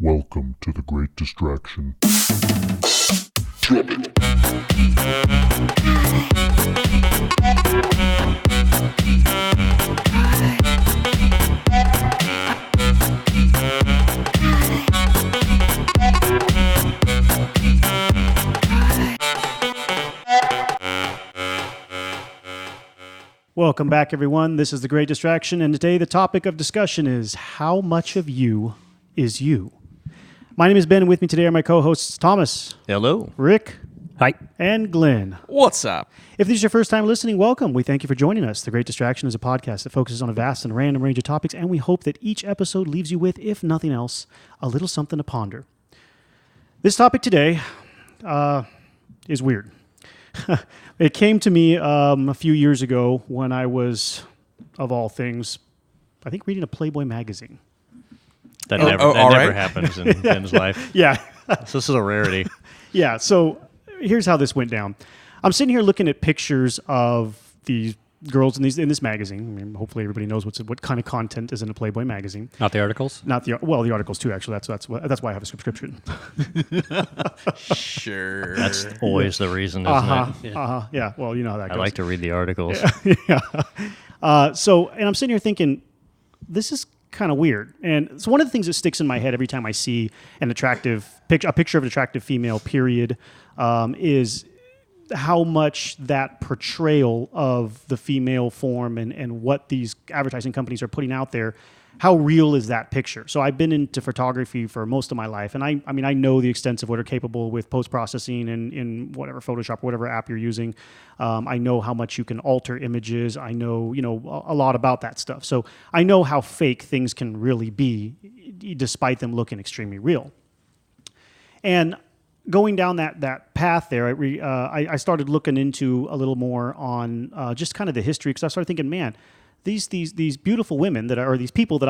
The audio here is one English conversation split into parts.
Welcome to the Great Distraction. Welcome back, everyone. This is The Great Distraction, and today the topic of discussion is how much of you is you? My name is Ben, and with me today are my co-hosts Thomas, Hello. Rick, Hi. and Glenn. What's up? If this is your first time listening, welcome. We thank you for joining us. The Great Distraction is a podcast that focuses on a vast and random range of topics, and we hope that each episode leaves you with, if nothing else, a little something to ponder. This topic today is weird. It came to me a few years ago when I was, of all things, I think reading a Playboy magazine. That never right. happens in Ben's life. Yeah. So this is a rarity. Yeah, so here's how this went down. I'm sitting here looking at pictures of these girls in this magazine. I mean, hopefully everybody knows what kind of content is in a Playboy magazine. Not the articles? Not the articles too. Actually, that's why I have a subscription. Sure. That's always the reason, isn't it? Yeah. Yeah. Well, you know how that I goes. like to read the articles. Yeah. And I'm sitting here thinking, this is kind of weird. And so one of the things that sticks in my head every time I see a picture of an attractive female, period, is how much that portrayal of the female form and what these advertising companies are putting out there, how real is that picture? So I've been into photography for most of my life, and I mean I know the extent of what are capable with post-processing and in whatever Photoshop, whatever app you're using. I know how much you can alter images. I know, a lot about that stuff. So I know how fake things can really be, despite them looking extremely real. And going down that path there, I started looking into a little more on just kind of the history, because I started thinking, man, these beautiful women these people that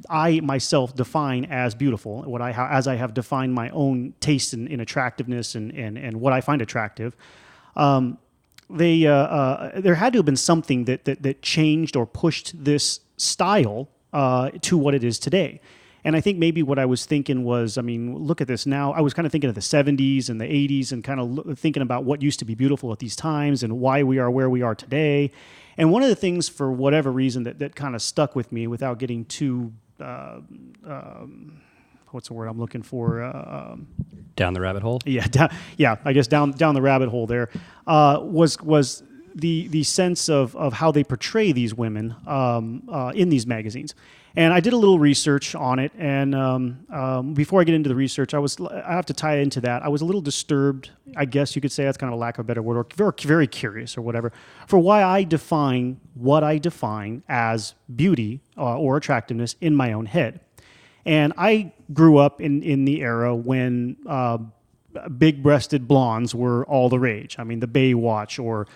I myself define as beautiful, as I have defined my own taste in attractiveness and what I find attractive. There had to have been something that changed or pushed this style to what it is today. And I think maybe what I was thinking was, I mean, look at this now. I was kind of thinking of the 70s and the 80s and kind of thinking about what used to be beautiful at these times and why we are where we are today. And one of the things, for whatever reason, that kind of stuck with me without getting too, what's the word I'm looking for? Down the rabbit hole? Yeah, I guess down the rabbit hole there, was the sense of how they portray these women in these magazines. And I did a little research on it, and before I get into the research, I have to tie into that. I was a little disturbed, I guess you could say, that's kind of a lack of a better word, or very, very curious or whatever, for why I define what I define as beauty or attractiveness in my own head. And I grew up in the era when big-breasted blondes were all the rage. I mean, the Baywatch or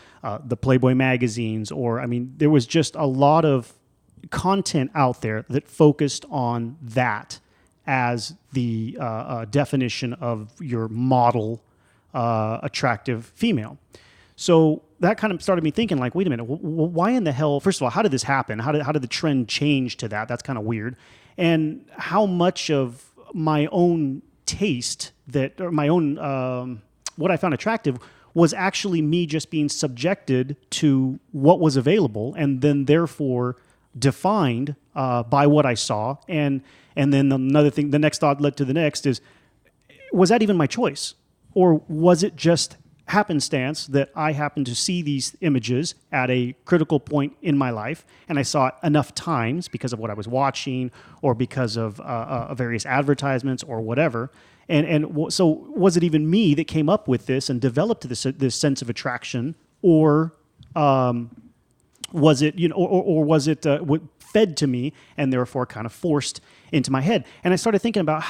the Playboy magazines, there was just a lot of content out there that focused on that as the definition of your model attractive female. So that kind of started me thinking, like, wait a minute, why in the hell? First of all, how did this happen? How did the trend change to that? That's kind of weird. And how much of my own taste what I found attractive was actually me just being subjected to what was available, and then therefore defined by what I saw. And then another thing, the next thought led to the next is, was that even my choice? Or was it just happenstance that I happened to see these images at a critical point in my life, and I saw it enough times because of what I was watching or because of various advertisements or whatever. So was it even me that came up with this and developed this sense of attraction, or was it, or was it fed to me and therefore kind of forced into my head? And I started thinking about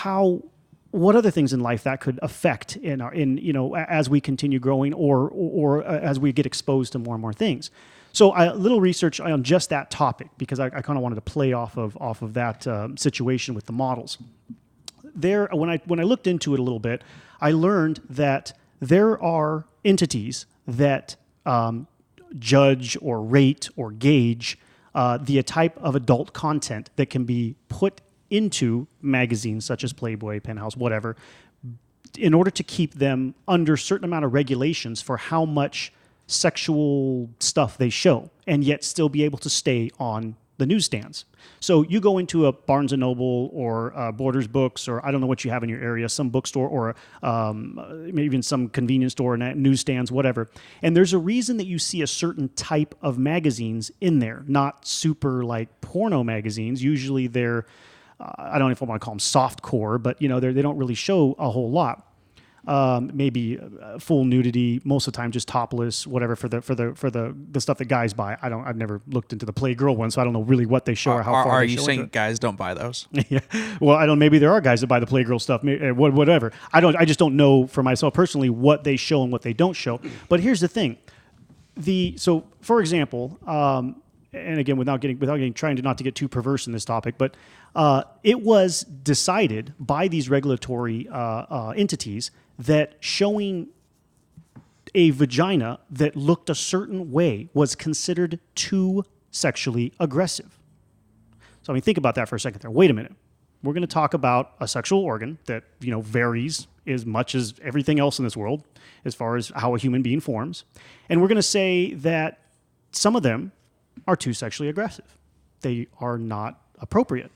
what other things in life that could affect as we continue growing or as we get exposed to more and more things. So a little research on just that topic, because I kind of wanted to play off of that situation with the models. There, when I looked into it a little bit, I learned that there are entities that judge or rate or gauge the type of adult content that can be put into magazines such as Playboy, Penthouse, whatever, in order to keep them under a certain amount of regulations for how much sexual stuff they show, and yet still be able to stay on the newsstands. So you go into a Barnes & Noble or Borders Books, or I don't know what you have in your area, some bookstore or maybe even some convenience store and newsstands, whatever. And there's a reason that you see a certain type of magazines in there, not super like porno magazines. Usually they're, I don't know if I want to call them softcore, but you know, they don't really show a whole lot. Maybe full nudity, most of the time just topless, whatever for the stuff that guys buy. I've never looked into the Playgirl one, so I don't know really what they show or how far. Are they you show saying it. guys don't buy those? Yeah. Well, I don't. Maybe there are guys that buy the Playgirl stuff. Whatever. I just don't know for myself personally what they show and what they don't show. But here's the thing. So for example, and again, without getting trying to not to get too perverse in this topic, but it was decided by these regulatory entities that showing a vagina that looked a certain way was considered too sexually aggressive. So I mean, think about that for a second there. Wait a minute. We're going to talk about a sexual organ that, you know, varies as much as everything else in this world as far as how a human being forms. And we're going to say that some of them are too sexually aggressive. They are not appropriate.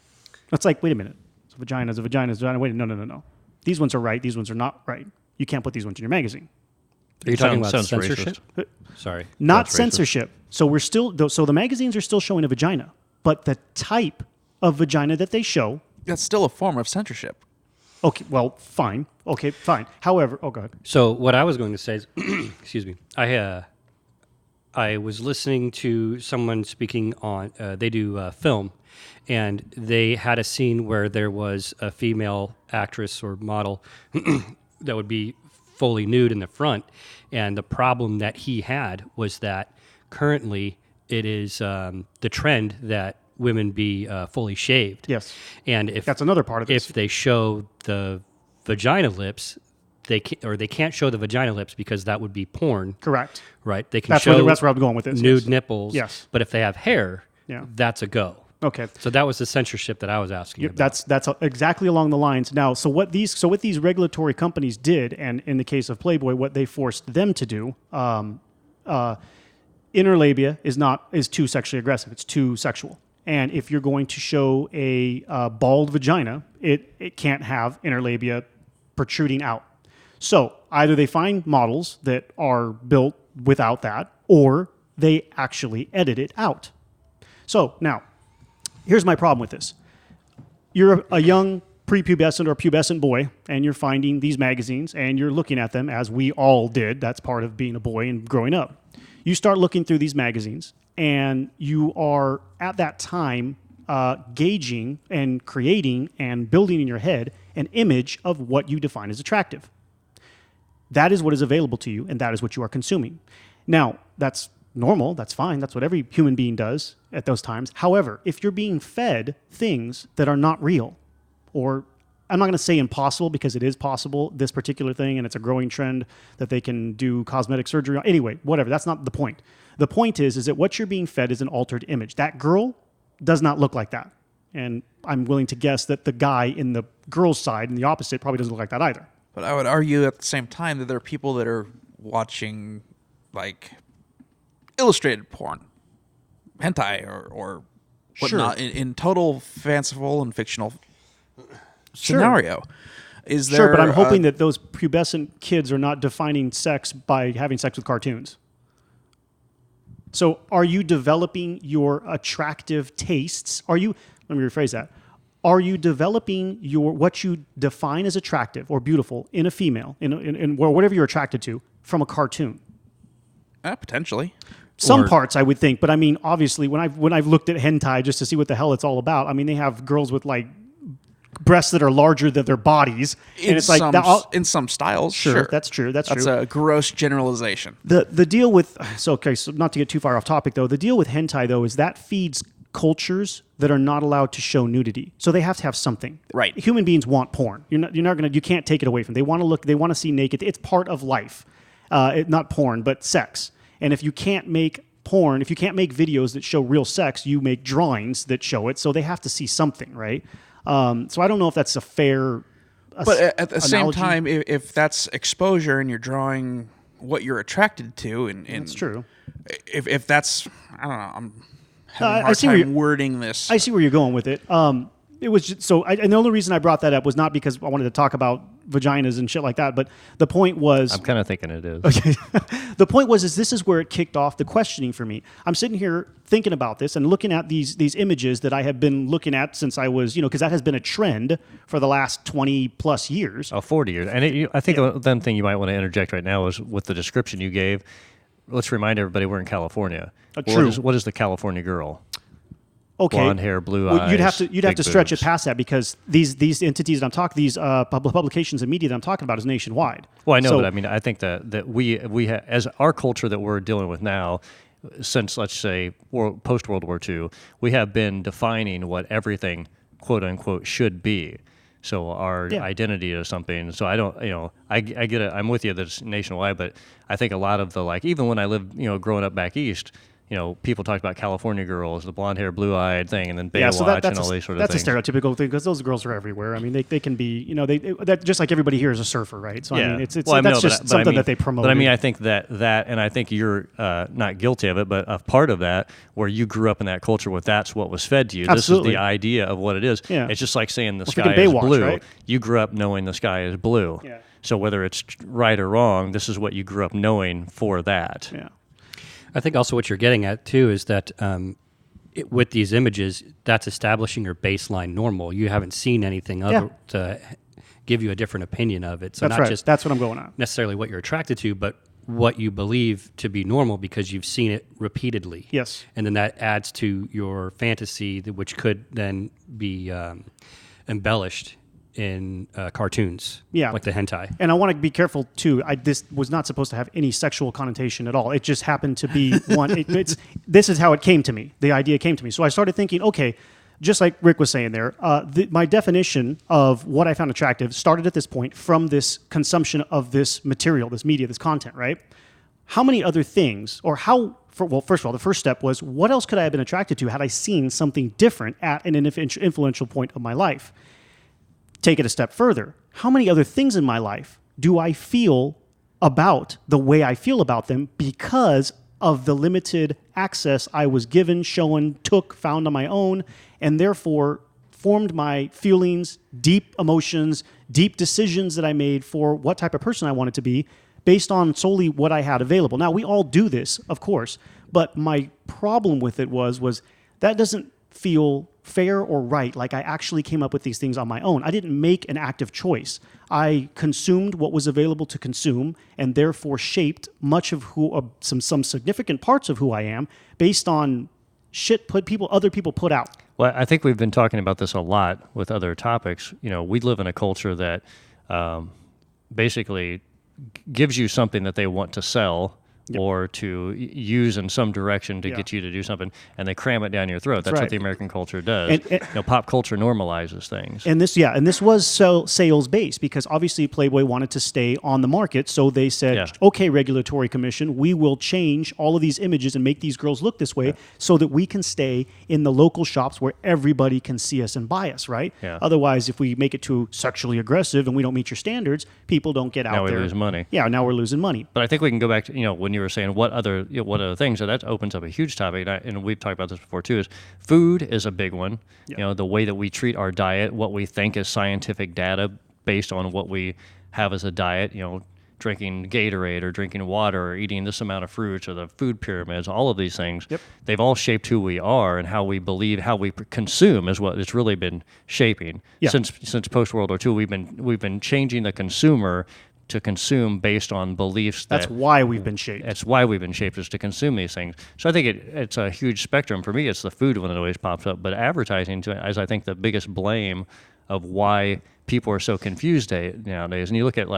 It's like, wait a minute. It's a vagina is a vagina is a vagina. Wait, no. These ones are right. These ones are not right. You can't put these ones in your magazine. Are you talking about Sounds censorship? Sorry. Not That's censorship. So we're still, so the magazines are still showing a vagina, but the type of vagina that they show. That's still a form of censorship. Okay, well, fine. Okay, fine. However, go ahead. So what I was going to say is, excuse me, I was listening to someone speaking on, they do film, and they had a scene where there was a female actress or model that would be fully nude in the front. And the problem that he had was that currently it is the trend that women be fully shaved. Yes. And if that's another part of this. If they show the vagina lips, they can't show the vagina lips because that would be porn. Correct. Right. They can that's show that's where I'm going with this. nude yes. nipples. Yes. But if they have hair, that's a go. Okay. So that was the censorship that I was asking about. That's exactly along the lines. Now, what these regulatory companies did, and in the case of Playboy, what they forced them to do, inner labia is too sexually aggressive. It's too sexual. And if you're going to show a bald vagina, it can't have inner labia protruding out. So either they find models that are built without that, or they actually edit it out. So now, here's my problem with this. You're a young prepubescent or pubescent boy, and you're finding these magazines, and you're looking at them as we all did. That's part of being a boy and growing up. You start looking through these magazines, and you are, at that time, gauging and creating and building in your head an image of what you define as attractive. That is what is available to you, and that is what you are consuming. Now, that's normal, that's fine, that's what every human being does at those times. However, if you're being fed things that are not real, or I'm not going to say impossible because it is possible, this particular thing, and it's a growing trend that they can do cosmetic surgery on. Anyway, whatever, that's not the point. The point is that what you're being fed is an altered image. That girl does not look like that. And I'm willing to guess that the guy in the girl's side, in the opposite, probably doesn't look like that either. But I would argue at the same time that there are people that are watching, like, illustrated porn, hentai, or whatnot, in total fanciful and fictional scenario. Is there? Sure, but I'm hoping that those pubescent kids are not defining sex by having sex with cartoons. So are you developing your attractive tastes? Let me rephrase that. Are you developing what you define as attractive or beautiful in a female, in whatever you're attracted to, from a cartoon? Potentially. Some parts, I would think, but I mean, obviously, when I've looked at hentai just to see what the hell it's all about, I mean, they have girls with like breasts that are larger than their bodies, and it's like in some styles. Sure, that's true. That's a gross generalization. The deal with so not to get too far off topic though, the deal with hentai though is that feeds cultures that are not allowed to show nudity, so they have to have something. Right. Human beings want porn. You can't take it away from them. They want to see naked. It's part of life. Not porn, but sex. And if you can't make porn, if you can't make videos that show real sex, you make drawings that show it. So they have to see something, right? So I don't know if that's a fair. But at the same analogy. time, if that's exposure and you're drawing what you're attracted to, and That's true. If that's, I don't know, I'm having a I hard see where time you're- wording this. I see where you're going with it. It was just, and the only reason I brought that up was not because I wanted to talk about vaginas and shit like that, but the point was. I'm kind of thinking it is. The point was, this is where it kicked off the questioning for me. I'm sitting here thinking about this and looking at these images that I have been looking at since I was, because that has been a trend for the last 20 plus years. 40 years. And I think one thing you might want to interject right now is with the description you gave. Let's remind everybody we're in California. True. What is the California girl? Okay. Blonde hair, blue Well, eyes. you'd have to big stretch boobs. it past that because these entities that I'm talking, these publications and media that I'm talking about is nationwide. Well, I know, So- but I mean, I think that we as our culture that we're dealing with now, since let's say post World War II, we have been defining what everything quote unquote should be. So our identity is something. So I don't, I get it. I'm with you that it's nationwide, but I think a lot of the even when I lived, growing up back east. People talked about California girls, the blonde hair, blue eyed thing, and then Baywatch so and all these sort of that's things. a stereotypical thing because those girls are everywhere. I mean, they can be, that just like everybody here is a surfer, right? So I mean, it's Well, I that's know, just but something I mean, that they promote. But I mean, I think that, and I think you're not guilty of it, but a part of that, where you grew up in that culture with that's what was fed to you. Absolutely. This is the idea of what it is. Yeah. It's just like saying the Well, sky freaking is Baywatch, blue. right? You grew up knowing the sky is blue. Yeah. So whether it's right or wrong, this is what you grew up knowing for that. Yeah. I think also what you're getting at too is that with these images, that's establishing your baseline normal. You haven't seen anything other to give you a different opinion of it. So That's not right. just That's what I'm going on. necessarily what you're attracted to, but what you believe to be normal because you've seen it repeatedly. Yes. And then that adds to your fantasy, which could then be embellished in cartoons, Yeah. like the hentai. And I want to be careful too. This was not supposed to have any sexual connotation at all. It just happened to be one. This is how it came to me. The idea came to me. So I started thinking, okay, just like Rick was saying there, my definition of what I found attractive started at this point from this consumption of this material, this media, this content, right? How many other things, or first of all, the first step was what else could I have been attracted to had I seen something different at an influential point of my life? Take it a step further. How many other things in my life do I feel about the way I feel about them because of the limited access I was given, shown, took, found on my own, and therefore formed my feelings, deep emotions, deep decisions that I made for what type of person I wanted to be based on solely what I had available. Now, we all do this, of course, but my problem with it was that doesn't feel fair or right, like I actually came up with these things on my own. I didn't make an active choice. I consumed what was available to consume and therefore shaped much of some significant parts of who I am based on shit other people put out. Well, I think we've been talking about this a lot with other topics. We live in a culture that basically gives you something that they want to sell or to use in some direction to get you to do something, and they cram it down your throat. That's right. what the American culture does. And pop culture normalizes things. And this was sales based because obviously Playboy wanted to stay on the market, so they said, "Okay, regulatory commission, we will change all of these images and make these girls look this way, so that we can stay in the local shops where everybody can see us and buy us." Right? Yeah. Otherwise, if we make it too sexually aggressive and we don't meet your standards, people don't get out Now we there. lose money. Yeah, now we're losing money. But I think we can go back to when you were saying what other things. So that opens up a huge topic, and we've talked about this before too. Is food is a big one. The way that we treat our diet, what we think is scientific data based on what we have as a diet. Drinking Gatorade or drinking water or eating this amount of fruits or the food pyramids. All of these things, they've all shaped who we are and how we believe, how we consume is what it's really been shaping since post World War II. We've been changing the consumer to consume based on beliefs. That's why we've been shaped. That's why we've been shaped, is to consume these things. So I think it's a huge spectrum. For me, it's the food one that always pops up, but advertising is, I think, the biggest blame of why people are so confused nowadays. And you look at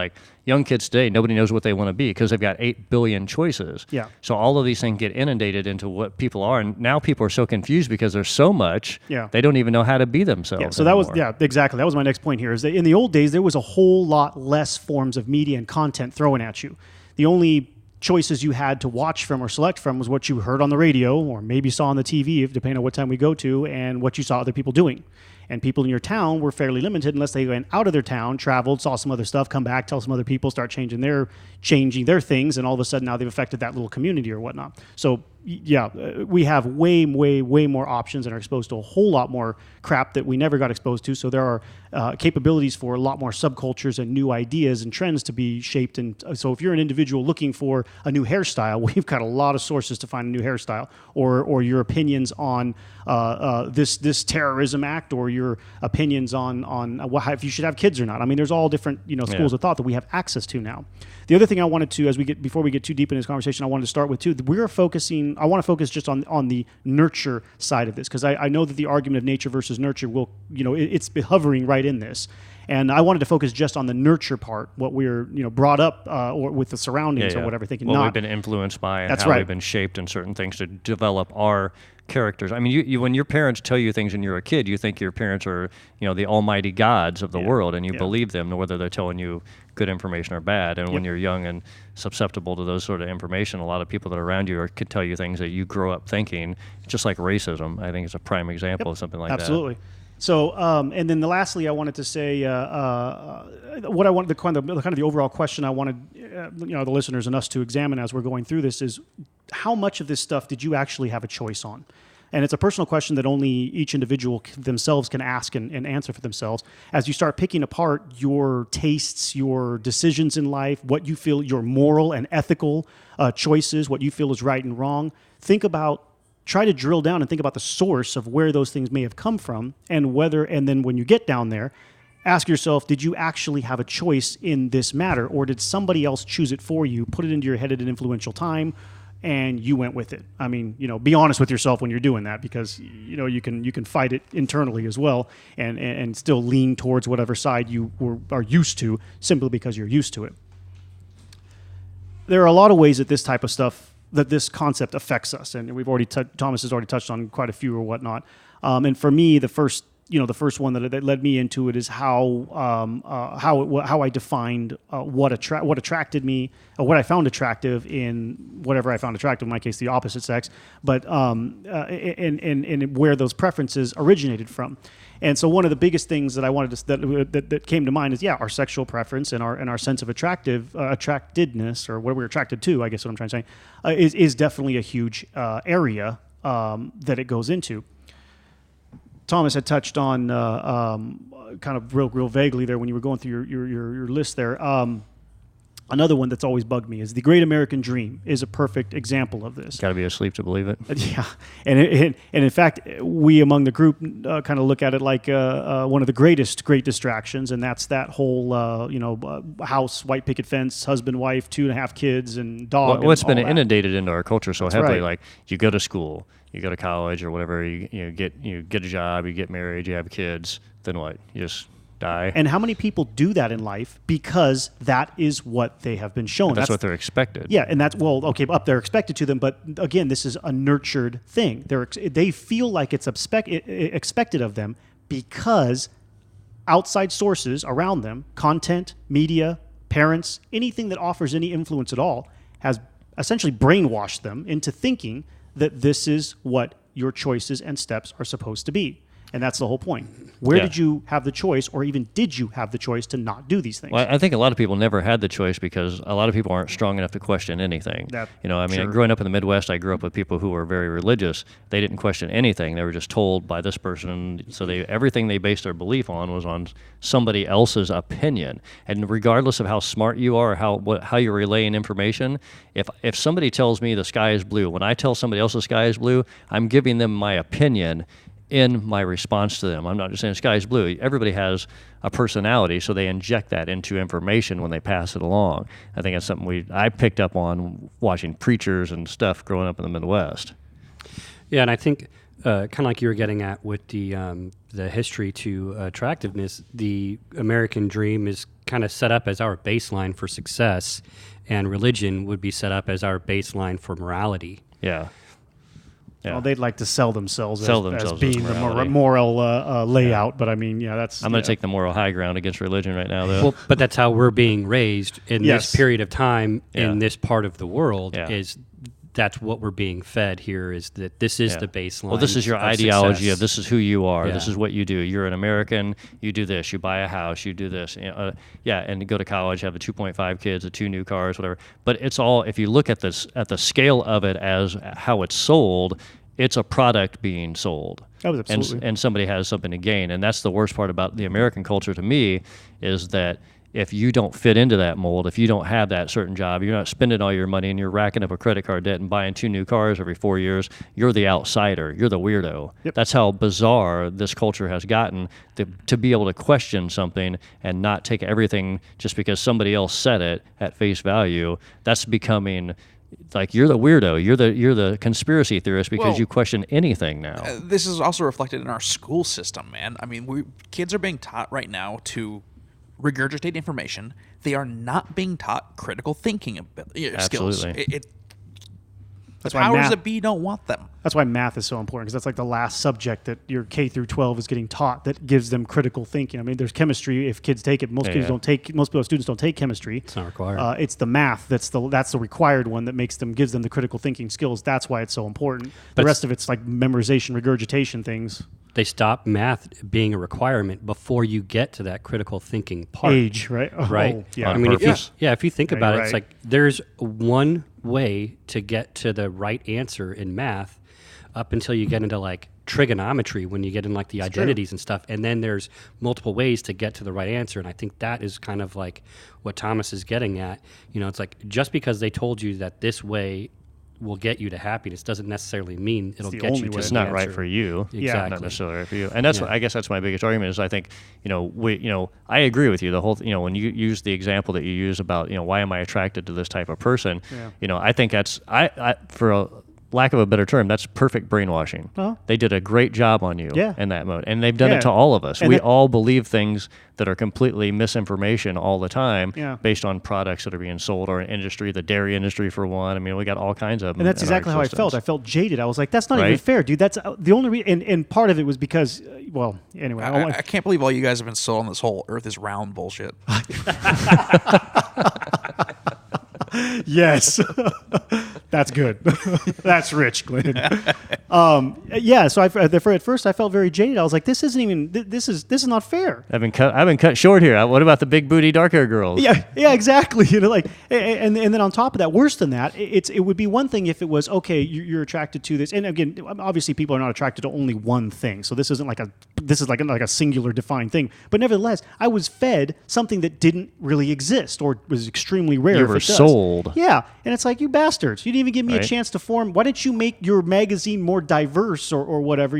young kids today, nobody knows what they want to be because they've got 8 billion choices. Yeah. So all of these things get inundated into what people are, and now people are so confused because there's so much. Yeah. They don't even know how to be themselves. Yeah, so that was exactly. That was my next point here. Is that in the old days there was a whole lot less forms of media and content thrown at you. The only choices you had to watch from or select from was what you heard on the radio or maybe saw on the TV, depending on what time we go to, and what you saw other people doing. And people in your town were fairly limited unless they went out of their town, traveled, saw some other stuff, come back, tell some other people, start changing their things, and all of a sudden now they've affected that little community or whatnot. So yeah, we have way more options and are exposed to a whole lot more crap that we never got exposed to. So there are capabilities for a lot more subcultures and new ideas and trends to be shaped. And so if you're an individual looking for a new hairstyle, we've got a lot of sources to find a new hairstyle, or your opinions on this terrorism act, or your opinions on if you should have kids or not. I mean, there's all different schools of thought that we have access to now. The other thing I wanted to, before we get too deep in this conversation, I wanted to start with too. I want to focus just on the nurture side of this, because I know that the argument of nature versus nurture will, it's hovering right in this. And I wanted to focus just on the nurture part, what we're brought up or with the surroundings or whatever. Thinking what we've been influenced by and how we've been shaped in certain things to develop our characters. I mean, you when your parents tell you things when you're a kid, you think your parents are the almighty gods of the world, and you believe them, whether they're telling you good information or bad. And when you're young and susceptible to those sort of information, a lot of people that are around you could tell you things that you grow up thinking. Just like racism, I think it's a prime example of something like that. Absolutely. So, and then lastly, I wanted to say what I wanted the kind of the overall question I wanted the listeners and us to examine as we're going through this is, how much of this stuff did you actually have a choice on? And it's a personal question that only each individual themselves can ask and answer for themselves. As you start picking apart your tastes, your decisions in life, what you feel your moral and ethical choices, what you feel is right and wrong, try to drill down and think about the source of where those things may have come from, and then when you get down there, ask yourself, did you actually have a choice in this matter, or did somebody else choose it for you, put it into your head at an influential time, and you went with it? I mean, be honest with yourself when you're doing that, because you can fight it internally as well, and still lean towards whatever side you are used to, simply because you're used to it. There are a lot of ways that this type of stuff, that this concept affects us, and we've already Thomas has already touched on quite a few or whatnot. And for me, the first one that led me into it is how I defined what attracted me, or what I found attractive in whatever I found attractive. In my case, the opposite sex, but and where those preferences originated from. And so one of the biggest things that I wanted to that came to mind is our sexual preference and our sense of attractedness, or what we're attracted to. I guess what I'm trying to say is definitely a huge area that it goes into. Thomas had touched on kind of real vaguely there when you were going through your list there. Another one that's always bugged me is the Great American Dream is a perfect example of this. Got to be asleep to believe it. Yeah, and in fact, we among the group kind of look at it like one of the great distractions, and that's that whole house, white picket fence, husband, wife, 2.5 kids, and dog. Well, it's been inundated into our culture so heavily. Right. Like, you go to school, you go to college or whatever, you get a job, you get married, you have kids, then what? You just die. And how many people do that in life because that is what they have been shown? That's what they're expected. Yeah, and they're expected to them, but again, this is a nurtured thing. They feel like it's expected of them because outside sources around them, content, media, parents, anything that offers any influence at all, has essentially brainwashed them into thinking that this is what your choices and steps are supposed to be. And that's the whole point. Where did you have the choice, or even did you have the choice to not do these things? Well, I think a lot of people never had the choice because a lot of people aren't strong enough to question anything. Growing up in the Midwest, I grew up with people who were very religious. They didn't question anything. They were just told by this person. So everything they based their belief on was on somebody else's opinion. And regardless of how smart you are, or how you're relaying information, if somebody tells me the sky is blue, when I tell somebody else the sky is blue, I'm giving them my opinion in my response to them. I'm not just saying the sky is blue. Everybody has a personality, so they inject that into information when they pass it along. I think that's something I picked up on watching preachers and stuff growing up in the Midwest. Yeah, and I think kind of like you were getting at with the history to attractiveness, the American dream is kind of set up as our baseline for success, and religion would be set up as our baseline for morality. Yeah. Yeah. Well, they'd like to sell themselves as being the moral layout, but I mean, that's... I'm going to take the moral high ground against religion right now, though. Well, but that's how we're being raised in this period of time in this part of the world, is that's what we're being fed here, is that this is the baseline. Well, this is your of ideology success. of this is who you are. Yeah. This is what you do. You're an American. You do this. You buy a house. You do this. And go to college, have 2.5 kids, 2 new cars, whatever. But it's all, if you look at this, at the scale of it as how it's sold, it's a product being sold. Oh, absolutely. And somebody has something to gain. And that's the worst part about the American culture to me, is that if you don't fit into that mold, if you don't have that certain job, you're not spending all your money and you're racking up a credit card debt and buying 2 new cars every 4 years, you're the outsider. You're the weirdo. Yep. That's how bizarre this culture has gotten, to be able to question something and not take everything just because somebody else said it at face value. That's becoming like, you're the weirdo. You're the conspiracy theorist because you question anything now. This is also reflected in our school system, man. I mean, kids are being taught right now to regurgitate information. They are not being taught critical thinking skills. Absolutely. That's the why powers math- that be don't want them. That's why math is so important, because that's like the last subject that your K through 12 is getting taught that gives them critical thinking. I mean, there's chemistry if kids take it. Most students don't take chemistry. It's not required. It's the math that's the required one that gives them the critical thinking skills. That's why it's so important. The rest of it's like memorization, regurgitation things. They stop math being a requirement before you get to that critical thinking part. Age, right? Right? Oh, yeah. I mean, purpose. if you think Yeah, about it, you're it's right. like there's one way to get to the right answer in math up until you get into like trigonometry, when you get in like the identities and stuff. And then there's multiple ways to get to the right answer. And I think that is kind of like what Thomas is getting at. You know, it's like, just because they told you that this way will get you to happiness doesn't necessarily mean it'll the get only you to way. the It's not right answer. for you. Exactly. Not necessarily right for you. And that's what, I guess that's my biggest argument is, I think, I agree with you. The whole, when you use the example that you use about, why am I attracted to this type of person? Yeah. I think that's, for a lack of a better term, that's perfect brainwashing. Uh-huh. They did a great job on you Yeah. in that mode. And they've done Yeah. it to all of us. And We that- all believe things that are completely misinformation all the time, Yeah. based on products that are being sold, or an industry, the dairy industry for one. I mean, we got all kinds of them. And that's in our exactly how I felt. existence. I felt jaded. I was like, that's not even Right? fair, dude. That's the only reason. And part of it was because, anyway. I can't believe all you guys have been sold on this whole Earth is round bullshit. Yes, that's good. That's rich, Glenn. So at first I felt very jaded. I was like, this isn't even. This is not fair. I've been cut short here. What about the big booty dark hair girls? Yeah, exactly. And then on top of that, worse than that, it would be one thing if it was okay. You're attracted to this, and again, obviously, people are not attracted to only one thing. So this isn't like a singular defined thing. But nevertheless, I was fed something that didn't really exist or was extremely rare. You if were it does. sold. Yeah, and it's like, you bastards! You didn't even give me a Right. chance to form. Why didn't you make your magazine more diverse or whatever?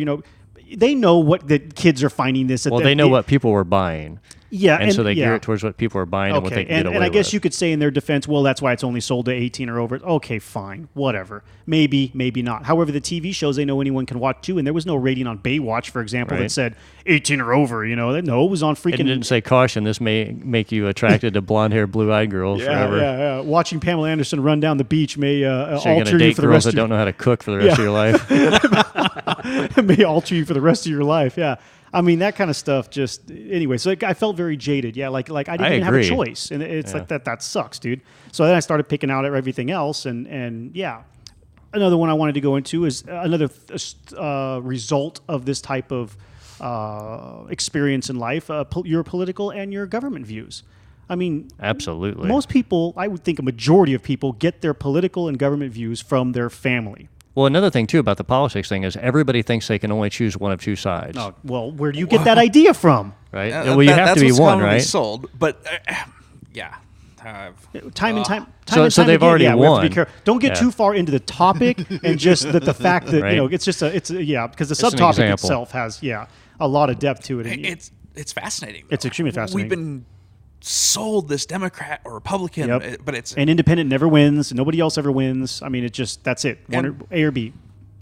They know what the kids are finding this. Well, they know what people were buying. Yeah, and so they gear yeah. it towards what people are buying and what they can and, get away and I guess with. you could say in their defense, well, that's why it's only sold to 18 or over. Okay, fine, whatever. Maybe not. However, the TV shows, they know anyone can watch too, and there was no rating on Baywatch, for example, that Right. said 18 or over. No, it was on It freaking. didn't say caution. This may make you attracted to blonde-haired, blue-eyed girls forever. Yeah. Watching Pamela Anderson run down the beach may So you're going alter to you date for the girls rest that of don't know how to cook for the rest of your life. may alter you for the rest of your life. Yeah. I mean, that kind of stuff just, anyway, so I felt very jaded. Yeah, like I didn't even have a agree. choice. And it's like, that sucks, dude. So then I started picking out everything else. And yeah. Another one I wanted to go into is another result of this type of experience in life, your political and your government views. I mean, Absolutely. most people, I would think a majority of people, get their political and government views from their family. Well, another thing, too, about the politics thing is everybody thinks they can only choose one of two sides. Oh, well, where do you get that idea from? Right? Well, you have that's to be what's one, commonly right? sold, but yeah. Time and time So and time they've again, already we have to won. be careful. Don't get Yeah. too far into the topic and just the fact that Right. it's just because the an subtopic example. itself has a lot of depth to it. And It's fascinating. It's though. extremely fascinating. We've been sold this Democrat or Republican, Yep. but it's and independent never wins. Nobody else ever wins. I mean, that's it. And- A or B.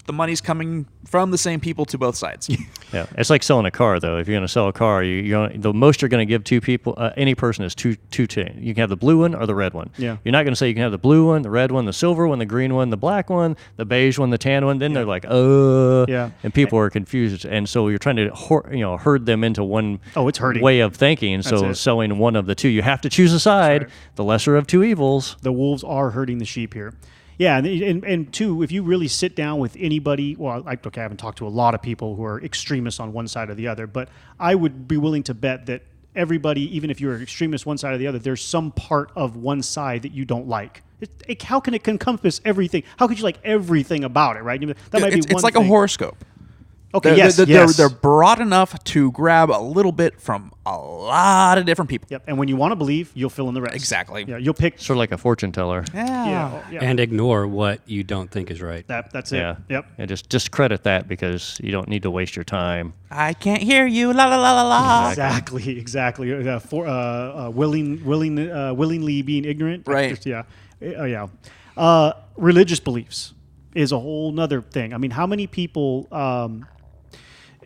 the money's coming from the same people to both sides. Yeah, it's like selling a car, though. If you're going to sell a car, the most you're going to give two people, any person, is two chains. You can have the blue one or the red one. Yeah. You're not going to say you can have the blue one, the red one, the silver one, the green one, the black one, the beige one, the tan one. Then they're like, Yeah. and people are confused, and so you're trying to herd them into one It's herding. way of thinking. So it. selling one of the two, you have to choose a side, the lesser of two evils. The wolves are hurting the sheep here. Yeah, and two, if you really sit down with anybody, well, I haven't talked to a lot of people who are extremists on one side or the other, but I would be willing to bet that everybody, even if you're an extremist one side or the other, there's some part of one side that you don't like. How can it encompass everything? How could you like everything about it, right? That might be It's one like thing. a horoscope. Okay, yes. They're broad enough to grab a little bit from a lot of different people. Yep. And when you want to believe, you'll fill in the rest. Exactly. Yeah, you'll pick. Sort of like a fortune teller. Yeah. And ignore what you don't think is right. That's it. Yeah. Yep. And just credit that because you don't need to waste your time. I can't hear you. La la la la la. Exactly. Willingly being ignorant. Right. Just, yeah. Religious beliefs is a whole nother thing. I mean, how many people?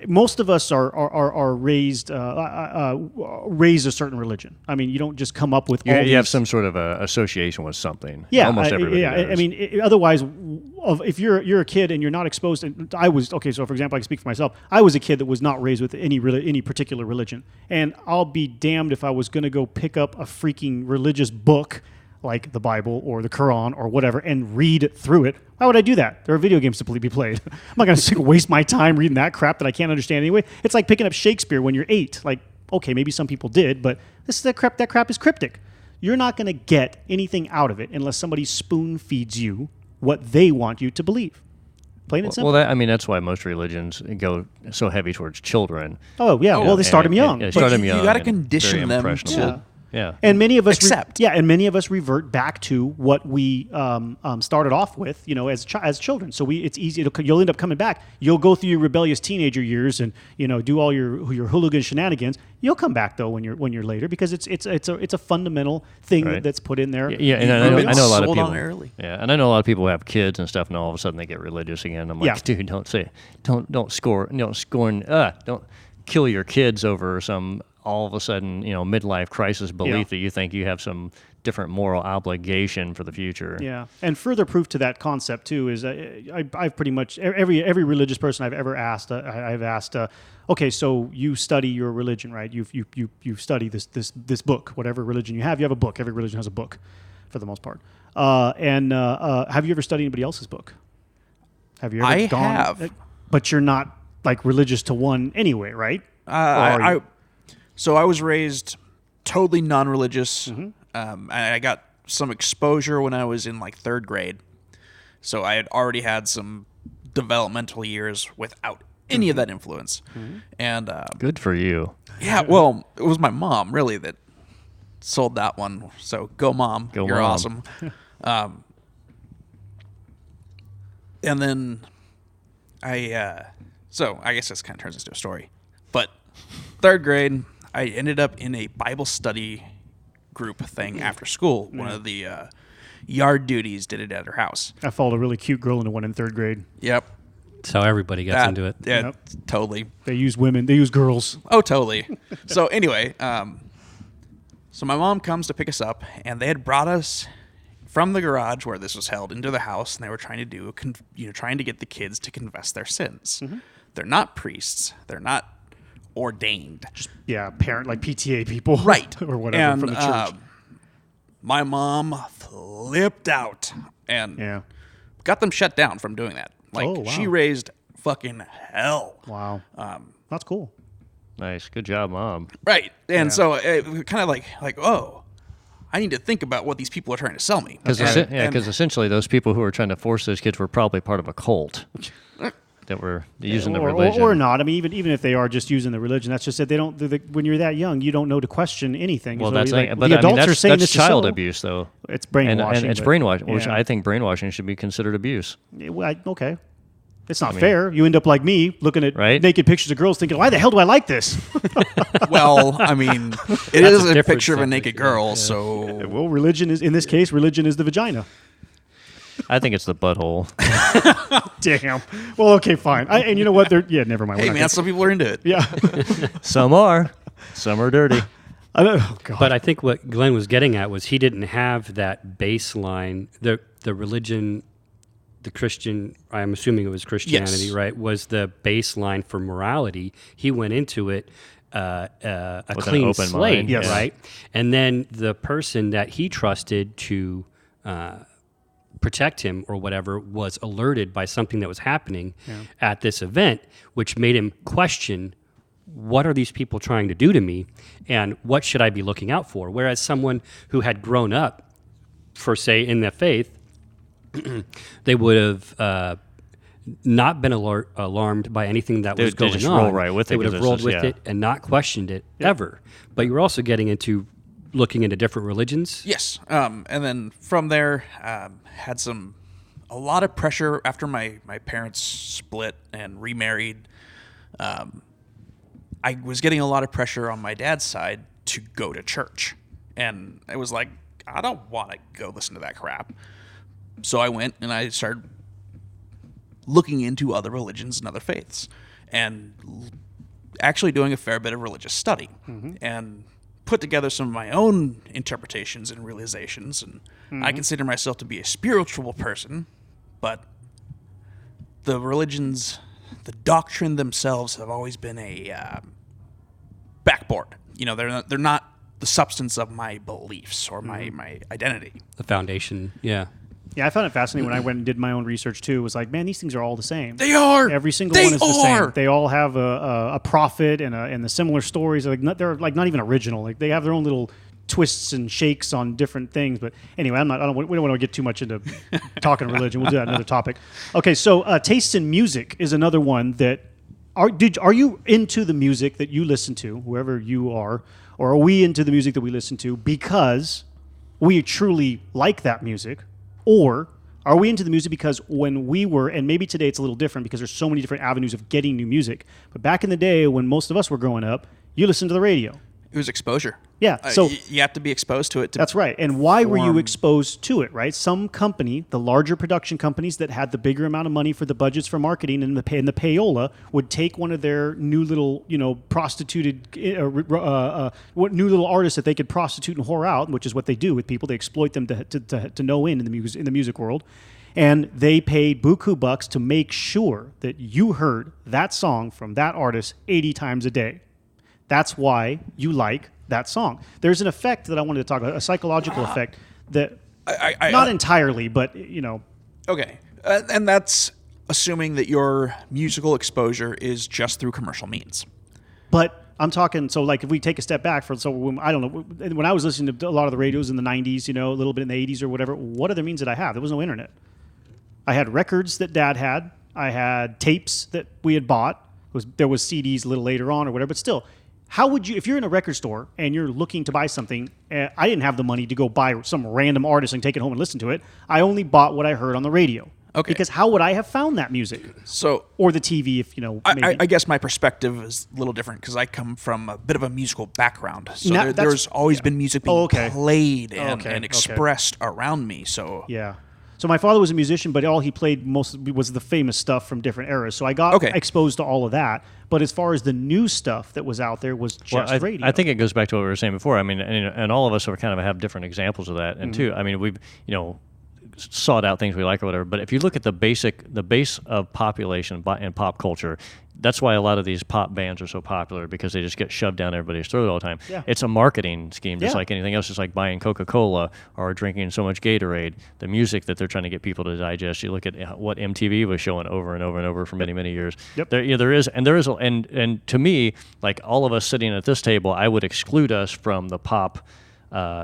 Most of us are raised raised a certain religion. I mean, you don't just come up with. You all have these- some sort of association with something. Yeah, Almost everybody I does. mean, otherwise, if you're a kid and you're not exposed, and I was okay. So, for example, I can speak for myself. I was a kid that was not raised with any particular religion, and I'll be damned if I was going to go pick up a freaking religious book like the Bible or the Quran or whatever and read through it. Why would I do that? There are video games to be played. I'm not going to waste my time reading that crap that I can't understand anyway. It's like picking up Shakespeare when you're 8. Like, okay, maybe some people did, but that crap is cryptic. You're not going to get anything out of it unless somebody spoon feeds you what they want you to believe. Plain and simple. Well, that's why most religions go so heavy towards children. Oh, yeah. Well, they start them young. They But start them you young. gotta and condition very them impressionable. to- Yeah. And many of us Accept. and many of us revert back to what we started off with, as children. So it's easy. You'll end up coming back. You'll go through your rebellious teenager years and do all your hooligan shenanigans. You'll come back though when you're later because it's a fundamental thing Right. that's put in there. Yeah, and You've I know a lot of sold people. on early. Yeah, and I know a lot of people who have kids and stuff, and all of a sudden they get religious again. I'm like, Yeah. dude, don't kill your kids over some all of a sudden midlife crisis belief Yeah. that you think you have some different moral obligation for the future. Yeah, and further proof to that concept too is I've pretty much every religious person I've ever asked I've asked okay, so you study your religion, right? You study this book, whatever religion you have a book. Every religion has a book, for the most part. Have you ever studied anybody else's book? Have you ever I gone? have. But you're not like religious to one anyway, right? So I was raised totally non-religious. Mm-hmm. And I got some exposure when I was in like 3rd grade. So I had already had some developmental years without any of that influence. Mm-hmm. And Good for you. yeah, well, it was my mom really that sold that one. So go mom, Go you're mom. awesome. And then so I guess this kind of turns into a story. But 3rd grade, I ended up in a Bible study group thing after school. One of the yard duties did it at her house. I followed a really cute girl into one in 3rd grade. Yep. That's how everybody gets into it. Yeah, Yep. totally. They use women. They use girls. Oh, totally. So anyway, so my mom comes to pick us up, and they had brought us from the garage where this was held into the house, and they were trying to trying to get the kids to confess their sins. Mm-hmm. They're not priests. They're not ordained. Yeah, parent like PTA people, Right. or whatever And, from the church. My mom flipped out and Yeah. got them shut down from doing that. Like, Oh, wow. she raised fucking hell. Wow. That's cool. Nice. Good job, Mom. Right. And Yeah. so it kind of like, oh, I need to think about what these people are trying to sell me. Because And- essentially those people who were trying to force those kids were probably part of a cult that were using the or, religion. or not. I mean, even if they are just using the religion, that's just that they don't. When you're that young, you don't know to question anything. Well, So that's like, but the I mean, adults are that's, saying that's this child is so, abuse, though. It's brainwashing. And it's but- brainwashing, which yeah. I think brainwashing should be considered abuse. Okay. It's not fair. You end up like me, looking at Right? naked pictures of girls, thinking, "Why the hell do I like this?" well, I mean, it is a different picture of a subject, naked girl, so Well, religion is in this case. Religion is the vagina. I think it's the butthole. Damn. Well, okay, fine. And you know what? Never mind. We're hey not man, gonna- some people are into it. yeah. Some are dirty. Oh God. But I think what Glenn was getting at was he didn't have that baseline. The religion, the Christian, I'm assuming it was Christianity, Yes. right, was the baseline for morality. He went into it a With an clean open slate, mind, yes. right? And then the person that he trusted to protect him or whatever was alerted by something that was happening at this event, which made him question, what are these people trying to do to me, and what should I be looking out for? Whereas someone who had grown up, for say, in the faith, they would have not been alarmed by anything that was going just on. roll right with it, They would have 'cause rolled it's with just- it and not questioned it ever. But you're also getting into looking into different religions. Yes, and then from there, had a lot of pressure after my parents split and remarried. I was getting a lot of pressure on my dad's side to go to church, and it was like, I don't want to go listen to that crap. So I went and I started looking into other religions and other faiths, and actually doing a fair bit of religious study, and put together some of my own interpretations and realizations. And I consider myself to be a spiritual person, but the religions, the doctrine themselves, have always been a backboard. You know, they're not the substance of my beliefs or my identity. The foundation, yeah. Yeah, I found it fascinating when I went and did my own research too. It was like, man, these things are all the same. They are. Every single They one is the are. same. They all have a prophet and the similar stories. They're not even original. Like they have their own little twists and shakes on different things. But anyway, we don't want to get too much into talking religion. We'll do that another topic. Okay, so tastes in music is another one that are you into the music that you listen to, whoever you are, or are we into the music that we listen to because we truly like that music? Or are we into the music because when we were, and maybe today it's a little different because there's so many different avenues of getting new music, but back in the day when most of us were growing up, you listened to the radio. It was exposure. Yeah, so you have to be exposed to it. That's right. And why were you form- exposed to it, right? Some company, the larger production companies that had the bigger amount of money for the budgets for marketing and the payola would take one of their new little, prostituted, what new little artists that they could prostitute and whore out, which is what they do with people. They exploit them to no end in the music world. And they paid buku bucks to make sure that you heard that song from that artist 80 times a day. That's why you like that song. There's an effect that I wanted to talk about, a psychological effect that, not entirely, but, Okay. And that's assuming that your musical exposure is just through commercial means. But I'm talking, so like if we take a step back I don't know, when I was listening to a lot of the radios in the 90s, a little bit in the 80s or whatever, what other means did I have? There was no internet. I had records that Dad had. I had tapes that we had bought. There was CDs a little later on or whatever, but still, how would you, if you're in a record store and you're looking to buy something, I didn't have the money to go buy some random artist and take it home and listen to it. I only bought what I heard on the radio. Okay. Because how would I have found that music? So, Or the TV if, maybe. I guess my perspective is a little different because I come from a bit of a musical background. So Now, there's always been music being okay. played and, Okay, okay. expressed around me. So Yeah. So my father was a musician, but all he played mostly was the famous stuff from different eras. So I got exposed to all of that. But as far as the new stuff that was out there was just radio. I think it goes back to what we were saying before. I mean, and all of us are kind of have different examples of that. And too, I mean, we've sought out things we like or whatever. But if you look at the base of population and pop culture, that's why a lot of these pop bands are so popular because they just get shoved down everybody's throat all the time. Yeah. It's a marketing scheme, just Yeah. like anything else. It's like buying Coca-Cola or drinking so much Gatorade. The music that they're trying to get people to digest. You look at what MTV was showing over and over and over for many, many years. Yep. There is, and to me, like all of us sitting at this table, I would exclude us from the pop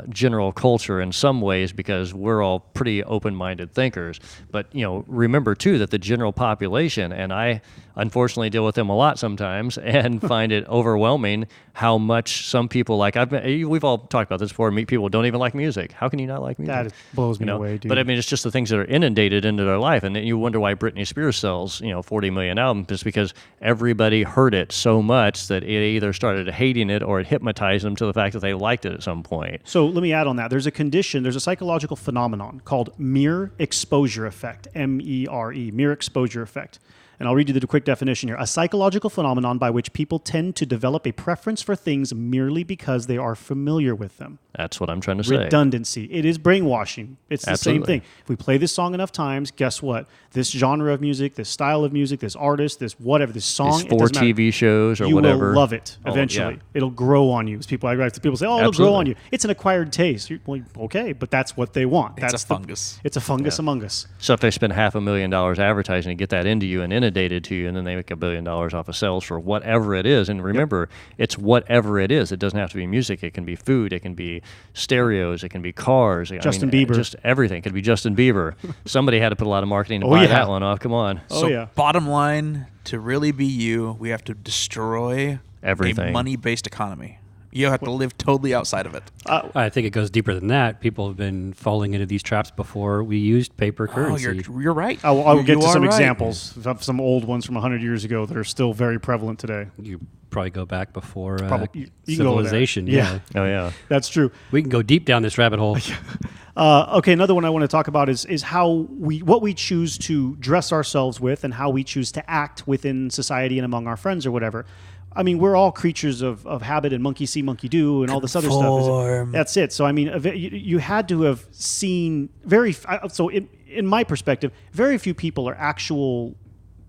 general culture in some ways because we're all pretty open-minded thinkers. But remember too that the general population, and I unfortunately deal with them a lot sometimes, and find it overwhelming how much some people like. We've all talked about this before. Meet people who don't even like music. How can you not like music? That blows me away, dude. But I mean, it's just the things that are inundated into their life, and then you wonder why Britney Spears sells 40 million albums, just because everybody heard it so much that it either started hating it or it hypnotized them to the fact that they liked it at some point. So let me add on that. There's a psychological phenomenon called mere exposure effect, MERE, mere exposure effect. and I'll read you the quick definition here: a psychological phenomenon by which people tend to develop a preference for things merely because they are familiar with them. That's what I'm trying to say. Redundancy. It is brainwashing. It's the Absolutely. same thing. If we play this song enough times, guess what? This genre of music, this style of music, this artist, this whatever, this song, These it 4 doesn't matter. TV shows or You whatever. will love it Oh, eventually. yeah. It'll grow on you. As people say, "Oh, it'll grow Absolutely. on you." It's an acquired taste. Well, okay, but that's what they want. It's That's a fungus. It's a fungus among us. So if they spend $500,000 advertising to get that into you and inundated to you, and then they make $1 billion off of sales for whatever it is. And remember, it's whatever it is. It doesn't have to be music. It can be food. It can be stereos. It can be cars. Justin Bieber. Just everything. It could be Justin Bieber. Somebody had to put a lot of marketing to Oh, buy yeah. that one off. Come on. Oh, So yeah. bottom line, to really be you, we have to destroy Everything. a money-based economy. You have to live totally outside of it. I think it goes deeper than that. People have been falling into these traps before we used paper Oh, currency. you're right. I'll You- get you to are some right. examples of some old ones from 100 years ago that are still very prevalent today. You probably go back before Probably you can go there. civilization. Yeah. Oh, yeah. That's true. We can go deep down this rabbit hole. Okay, another one I want to talk about is how what we choose to dress ourselves with and how we choose to act within society and among our friends or whatever. I mean, we're all creatures of habit and monkey see, monkey do, and all this other stuff. Conform. That's it. So, I mean, you had to have seen in my perspective, very few people are actual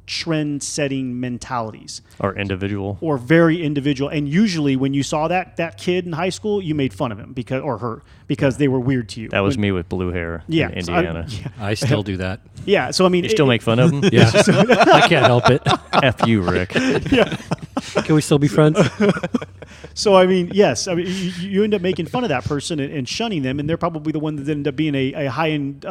trend-setting mentalities Or individual. or very individual. And usually when you saw that kid in high school, you made fun of him because they were weird to you. That was me with blue hair Yeah. in so Indiana. I still do that. Yeah. So, I mean, You still make fun of them? Yeah. I can't help it. F you, Rick. Can we still be friends? So, I mean, yes. I mean, you end up making fun of that person and shunning them, and they're probably the one that end up being a high-end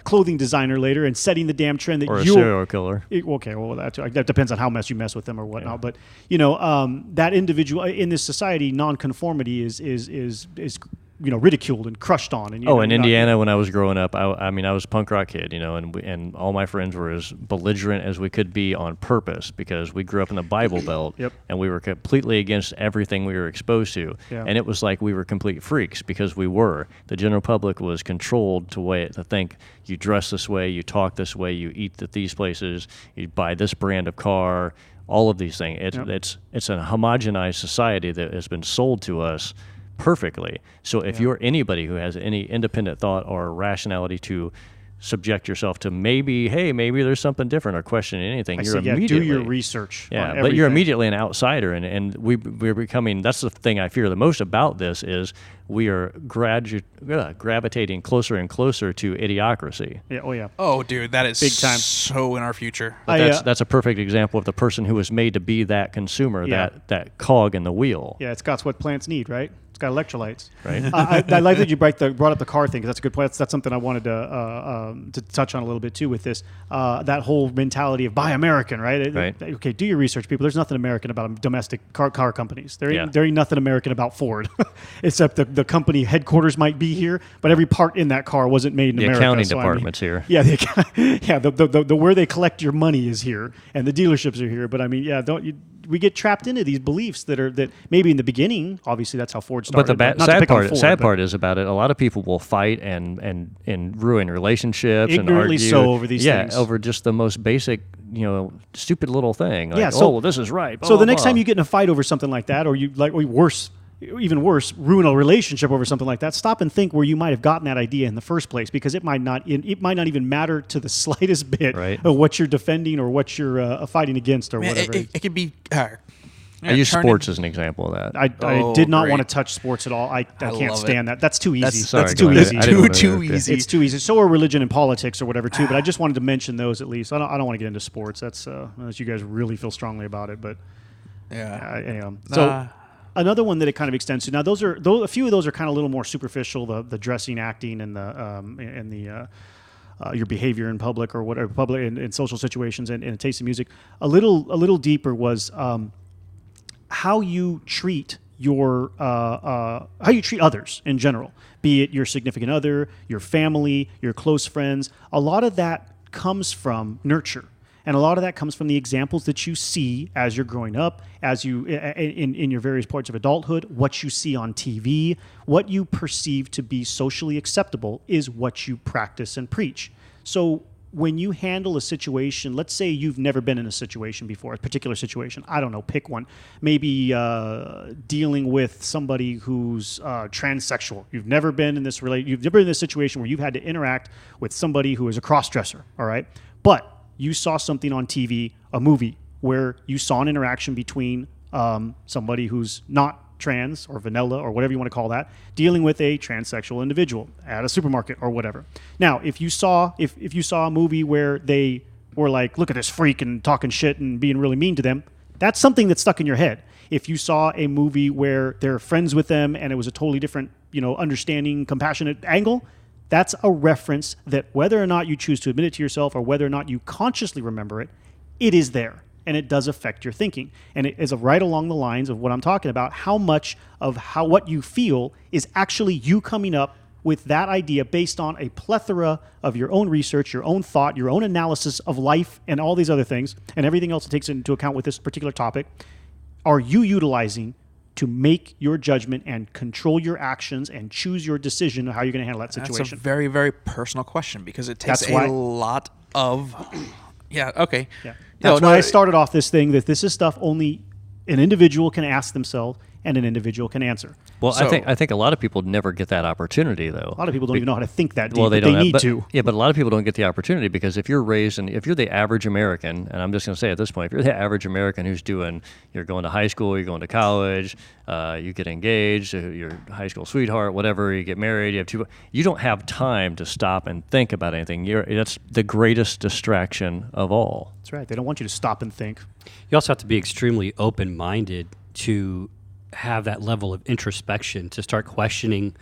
clothing designer later and setting the damn trend that Or a you're... serial killer. Okay, well, that depends on how much you mess with them or whatnot. But, that individual in this society, nonconformity is ridiculed and crushed on. And, Oh, in Indiana, when I was growing up, I mean, I was a punk rock kid, and all my friends were as belligerent as we could be on purpose because we grew up in the Bible Belt, Yep. and we were completely against everything we were exposed to. Yeah. And it was like we were complete freaks because we were. The general public was controlled to think you dress this way, you talk this way, you eat at these places, you buy this brand of car, all of these things. Yep. It's a homogenized society that has been sold to us perfectly. So if you're anybody who has any independent thought or rationality to subject yourself to maybe there's something different or question anything, I you're say, immediately do your research. yeah, on but you're everything. immediately an outsider, and we're becoming. That's the thing I fear the most about this is we are gravitating closer and closer to idiocracy. Yeah, oh, yeah. Oh, dude, that is Big time. so in our future. But that's a perfect example of the person who was made to be that consumer, Yeah. that cog in the wheel. Yeah, it's got what plants need, right? It's got electrolytes. Right. I like that you brought up the car thing because that's a good point. That's something I wanted to touch on a little bit too with this. That whole mentality of buy American, right? Right. Okay, do your research, people. There's nothing American about domestic car companies. There ain't Yeah. nothing American about Ford, except the company headquarters might be here, but every part in that car wasn't made in The America. accounting So, I mean, department's here. Yeah, the where they collect your money is here, and the dealerships are here. But I mean, we get trapped into these beliefs that maybe in the beginning, obviously that's how Ford started. But the not to sad pick on part, Ford, sad but part is about it. A lot of people will fight and ruin relationships Ignorantly and argue. so over these things. over just the most basic, stupid little thing. Like, Yeah, so- this is right. So blah, the blah, next time blah. you get in a fight over something like that, or even worse, ruin a relationship over something like that, stop and think where you might have gotten that idea in the first place, because it might not even matter to the slightest bit Right. of what you're defending or what you're fighting against or Man, whatever. it could be. I use sports as an example of that. I Oh, did not great. want to touch sports at all. I can't love stand that. That's too easy. That's- Sorry, That's go too ahead. easy. I didn't wanna Too interrupt you. easy. It's too easy. So are religion and politics or whatever too. But I just wanted to mention those at least. I don't want to get into sports. That's unless you guys really feel strongly about it. But Yeah. so another one that it kind of extends to. Now a few of those are kind of a little more superficial. The dressing, acting, and the your behavior in public or whatever, public in social situations, and a taste in music. A little deeper was how you treat how you treat others in general, be it your significant other, your family, your close friends. A lot of that comes from nurture. And a lot of that comes from the examples that you see as you're growing up, as you in your various parts of adulthood, what you see on TV, what you perceive to be socially acceptable is what you practice and preach. So when you handle a situation, let's say you've never been in a situation before, a particular situation. I don't know, pick one. Maybe dealing with somebody who's transsexual. You've never been in this You've never been in this situation where you've had to interact with somebody who is a cross-dresser. All right, but you saw something on TV, a movie, where you saw an interaction between somebody who's not trans or vanilla or whatever you want to call that, dealing with a transsexual individual at a supermarket or whatever. Now, if you saw a movie where they were like, look at this freak and talking shit and being really mean to them, that's something that's stuck in your head. If you saw a movie where they're friends with them and it was a totally different, understanding, compassionate angle, that's a reference that whether or not you choose to admit it to yourself or whether or not you consciously remember it, it is there. And it does affect your thinking. And it is right along the lines of what I'm talking about, how much of what you feel is actually you coming up with that idea based on a plethora of your own research, your own thought, your own analysis of life and all these other things, and everything else that takes into account with this particular topic. Are you utilizing to make your judgment and control your actions and choose your decision of how you're going to handle that situation? That's a very, very personal question because it takes a lot of... Yeah, okay. Yeah. That's why I started off this thing that this is stuff only an individual can ask themselves and an individual can answer. Well, I think a lot of people never get that opportunity, though. A lot of people don't even know how to think that deep, well, they need to. Yeah, but a lot of people don't get the opportunity because if you're raised and if you're the average American, and I'm just going to say at this point, if you're the average American you're going to high school, you're going to college, you get engaged, your high school sweetheart, whatever, you get married, you don't have time to stop and think about anything. That's the greatest distraction of all. That's right. They don't want you to stop and think. You also have to be extremely open-minded to have that level of introspection to start questioning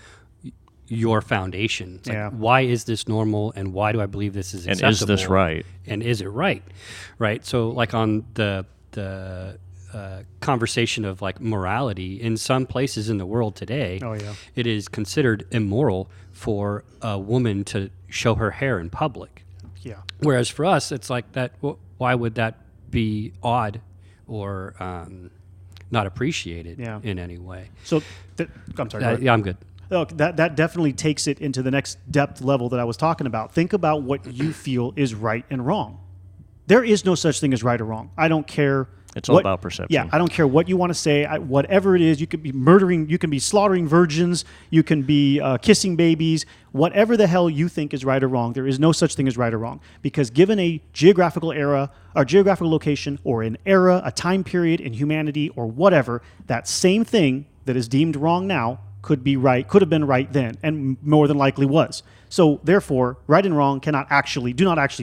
your foundation. It's like, why is this normal and why do I believe this is acceptable? And is this right? And is it right? Right. So like on the conversation of like morality, in some places in the world today, it is considered immoral for a woman to show her hair in public. Yeah. Whereas for us, it's like that. Why would that be odd or not appreciated in any way? So, I'm sorry. Yeah, I'm good. Look, that definitely takes it into the next depth level that I was talking about. Think about what you feel is right and wrong. There is no such thing as right or wrong. I don't care. It's all about perception. Yeah, I don't care what you want to say. Whatever it is, you could be murdering, you can be slaughtering virgins, you can be kissing babies, whatever the hell you think is right or wrong. There is no such thing as right or wrong. Because given a geographical era, or geographical location, or an era, a time period in humanity, or whatever, that same thing that is deemed wrong now could be right, could have been right then, and more than likely was. So therefore, right and wrong do not actually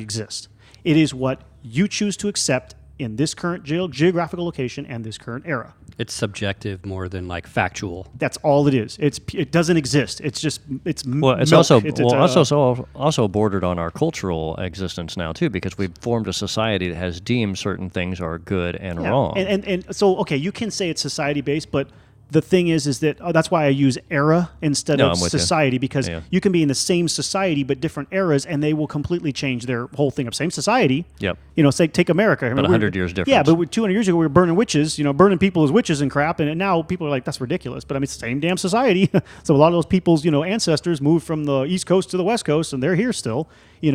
exist. It is what you choose to accept in this current geographical location and this current era. It's subjective more than like factual. That's all it is. It doesn't exist. It's just it's milk. Also bordered on our cultural existence now too, because we've formed a society that has deemed certain things are good and wrong. And so okay, you can say it's society based, but the thing is that that's why I use era instead of society, because you can be in the same society but different eras, and they will completely change their whole thing of same society. Yep. Say take America. But 100 years difference. Yeah, but 200 years ago we were burning witches, burning people as witches and crap, and now people are like, that's ridiculous. But I mean, it's the same damn society. So a lot of those people's ancestors moved from the East Coast to the West Coast, and they're here still.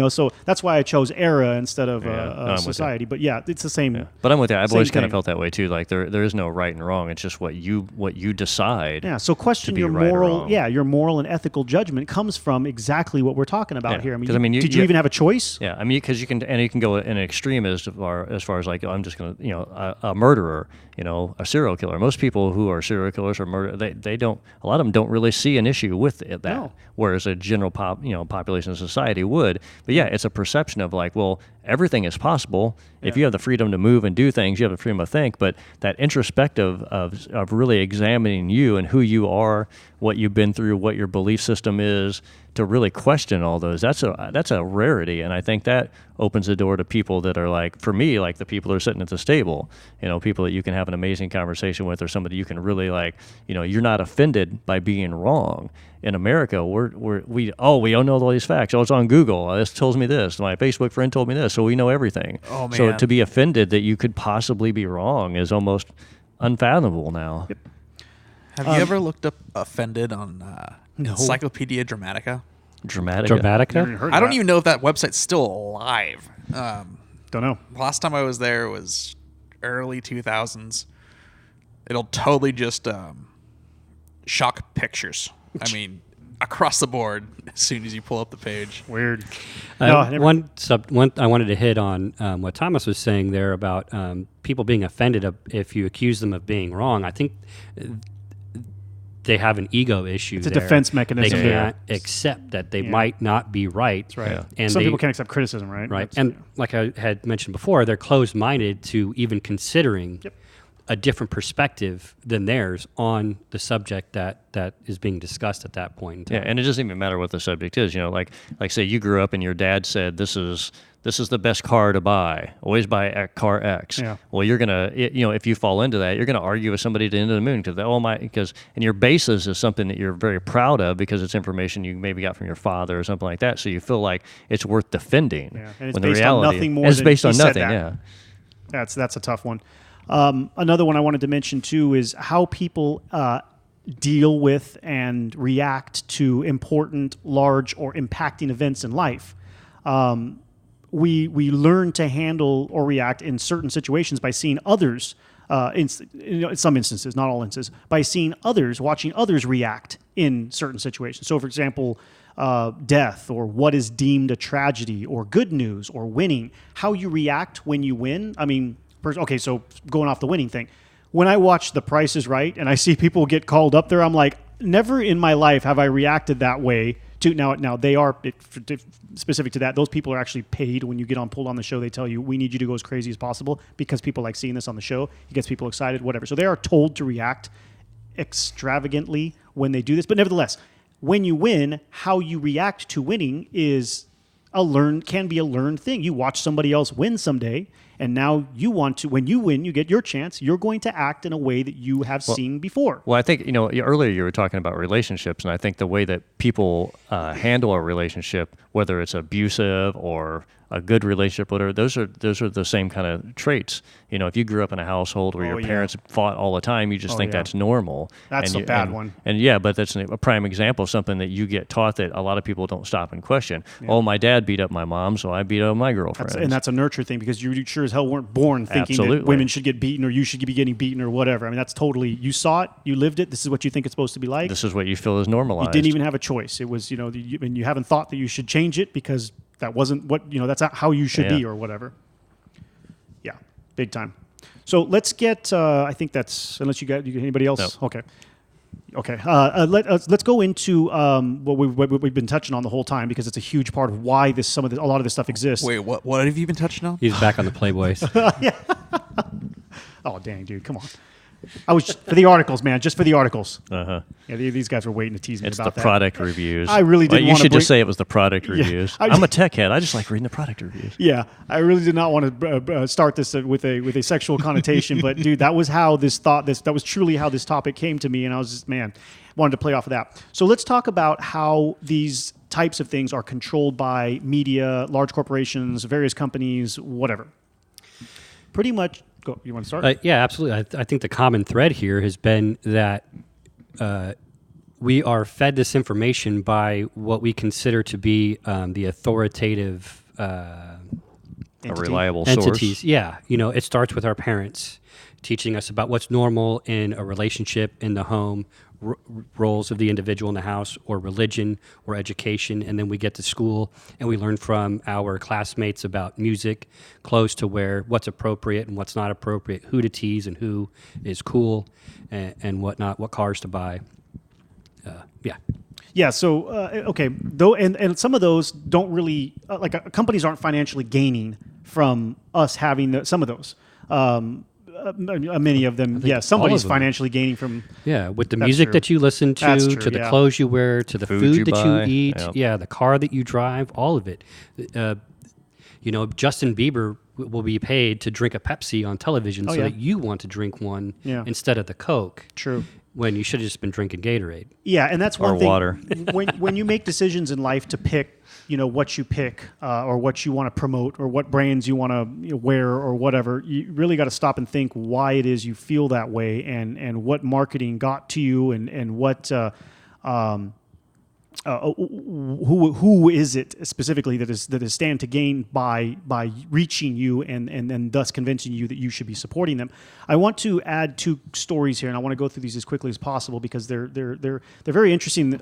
So that's why I chose era instead of society. But yeah, it's the same. Yeah. But I'm with you. I've always kind of felt that way too. Like there is no right and wrong. It's just what you decide. Yeah. So question your moral. Yeah, your moral and ethical judgment comes from exactly what we're talking about here. I mean, did you even have a choice? Yeah. I mean, because you can go in an extreme as far as like I'm just gonna a murderer, a serial killer. Most people who are serial killers or murder, they don't. A lot of them don't really see an issue with that. No. Whereas a general population of society would. But yeah, it's a perception of like, well, everything is possible. Yeah. If you have the freedom to move and do things, you have the freedom to think. But that introspective of really examining you and who you are, what you've been through, what your belief system is, to really question all those, that's a rarity. And I think that opens the door to people that are like, for me, like the people that are sitting at this table, people that you can have an amazing conversation with, or somebody you can really like, you're not offended by being wrong. In America, we all know all these facts. Oh, it's on Google. This tells me this. My Facebook friend told me this, so we know everything. Oh, man. So to be offended that you could possibly be wrong is almost unfathomable now. Yep. Have you ever looked up offended on Encyclopedia Dramatica? Dramatica. Never Dramatica. even heard of I don't that. even know if that website's still alive. Don't know. Last time I was there was early 2000s. It'll totally just shock pictures. I mean, across the board as soon as you pull up the page. Weird. No, I never- One I wanted to hit on what Thomas was saying there about people being offended if you accuse them of being wrong. I think they have an ego issue. It's a there. defense mechanism. They Yeah. can't accept that they might not be right. That's right. Yeah. And Some they- people can't accept criticism, right? Right. That's- And like I had mentioned before, they're closed-minded to even considering Yep. a different perspective than theirs on the subject that is being discussed at that point in Yeah, time. and it doesn't even matter what the subject is. You know, like say you grew up and your dad said this is the best car to buy. Always buy car X. Yeah. Well, you're gonna if you fall into that, you're gonna argue with somebody at the end of the moon because and your basis is something that you're very proud of because it's information you maybe got from your father or something like that. So you feel like it's worth defending. Yeah, and it's when the based on reality- nothing more It's than based he on said nothing. that. Yeah. That's a tough one. Another one I wanted to mention too is how people deal with and react to important, large, or impacting events in life. We learn to handle or react in certain situations by seeing others. In some instances, not all instances, by seeing others, watching others react in certain situations. So, for example, death or what is deemed a tragedy or good news or winning, how you react when you win. I mean, okay, so going off the winning thing, when I watch The Price is Right and I see people get called up there, I'm like, never in my life have I reacted that way. Now they are specific to that. Those people are actually paid. When you get pulled on the show, they tell you, we need you to go as crazy as possible because people like seeing this on the show. It gets people excited, whatever. So they are told to react extravagantly when they do this. But nevertheless, when you win, how you react to winning is can be a learned thing. You watch somebody else win someday, and now you want to, when you win, you get your chance, you're going to act in a way that you have seen before. Well, I think, earlier you were talking about relationships, and I think the way that people handle a relationship, whether it's abusive or a good relationship, whatever, those are the same kind of traits. If you grew up in a household where your yeah. parents fought all the time, you just think yeah. that's normal. That's and a bad one. And yeah, but that's a prime example of something that you get taught that a lot of people don't stop and question. Oh, my dad beat up my mom, so I beat up my girlfriend. And that's a nurture thing because you sure as hell weren't born thinking that Absolutely. women should get beaten or you should be getting beaten or whatever. I mean, that's totally, you saw it, you lived it, this is what you think it's supposed to be like. This is what you feel is normalized. You didn't even have a choice. It was, and you haven't thought that you should change it because that wasn't what, that's not how you should be Yeah. or whatever. Yeah, big time. So let's get, I think that's, unless you got anybody else? No. Okay. Let's go into what we've been touching on the whole time because it's a huge part of why a lot of this stuff exists. Wait, what have you been touching on? He's back on the Playboys. Oh, dang, dude, come on. I was for the articles, man, just for the articles. Uh-huh. Yeah, these guys were waiting to tease me It's the about that. product reviews. I really didn't You wanna should bring- just say it was the product reviews. I- I'm a tech head. I just like reading the product reviews. Yeah, I really did not want to start this with a sexual connotation, but dude, that was how that was truly how this topic came to me, and I was just wanted to play off of that. So let's talk about how these types of things are controlled by media, large corporations, various companies, whatever. Pretty much. Go. You want to start? Yeah, absolutely. I think the common thread here has been that we are fed this information by what we consider to be the authoritative A Entity. reliable entities. source. Yeah, it starts with our parents teaching us about what's normal in a relationship, in the home, roles of the individual in the house, or religion, or education, and then we get to school and we learn from our classmates about music, clothes to wear, what's appropriate and what's not appropriate, who to tease and who is cool, and whatnot, what cars to buy. Yeah. Yeah. So okay, though, and some of those don't really companies aren't financially gaining from us having some of those. Many of them, yeah. Somebody's them. financially gaining from. Yeah, with the That's music true. that you listen to, That's true, to the yeah. clothes you wear, to the Food food you that buy, you eat, yep. yeah, the car that you drive, all of it. Justin Bieber will be paid to drink a Pepsi on television so yeah. that you want to drink one Yeah. instead of the Coke. True. When you should have just been drinking Gatorade. Yeah, and that's one Or thing. water. when you make decisions in life to pick, what you pick or what you want to promote or what brands you want to wear or whatever, you really got to stop and think why it is you feel that way and what marketing got to you and what who is it specifically that is stand to gain by reaching you and thus convincing you that you should be supporting them. I want to add 2 stories here, and I want to go through these as quickly as possible because they're very interesting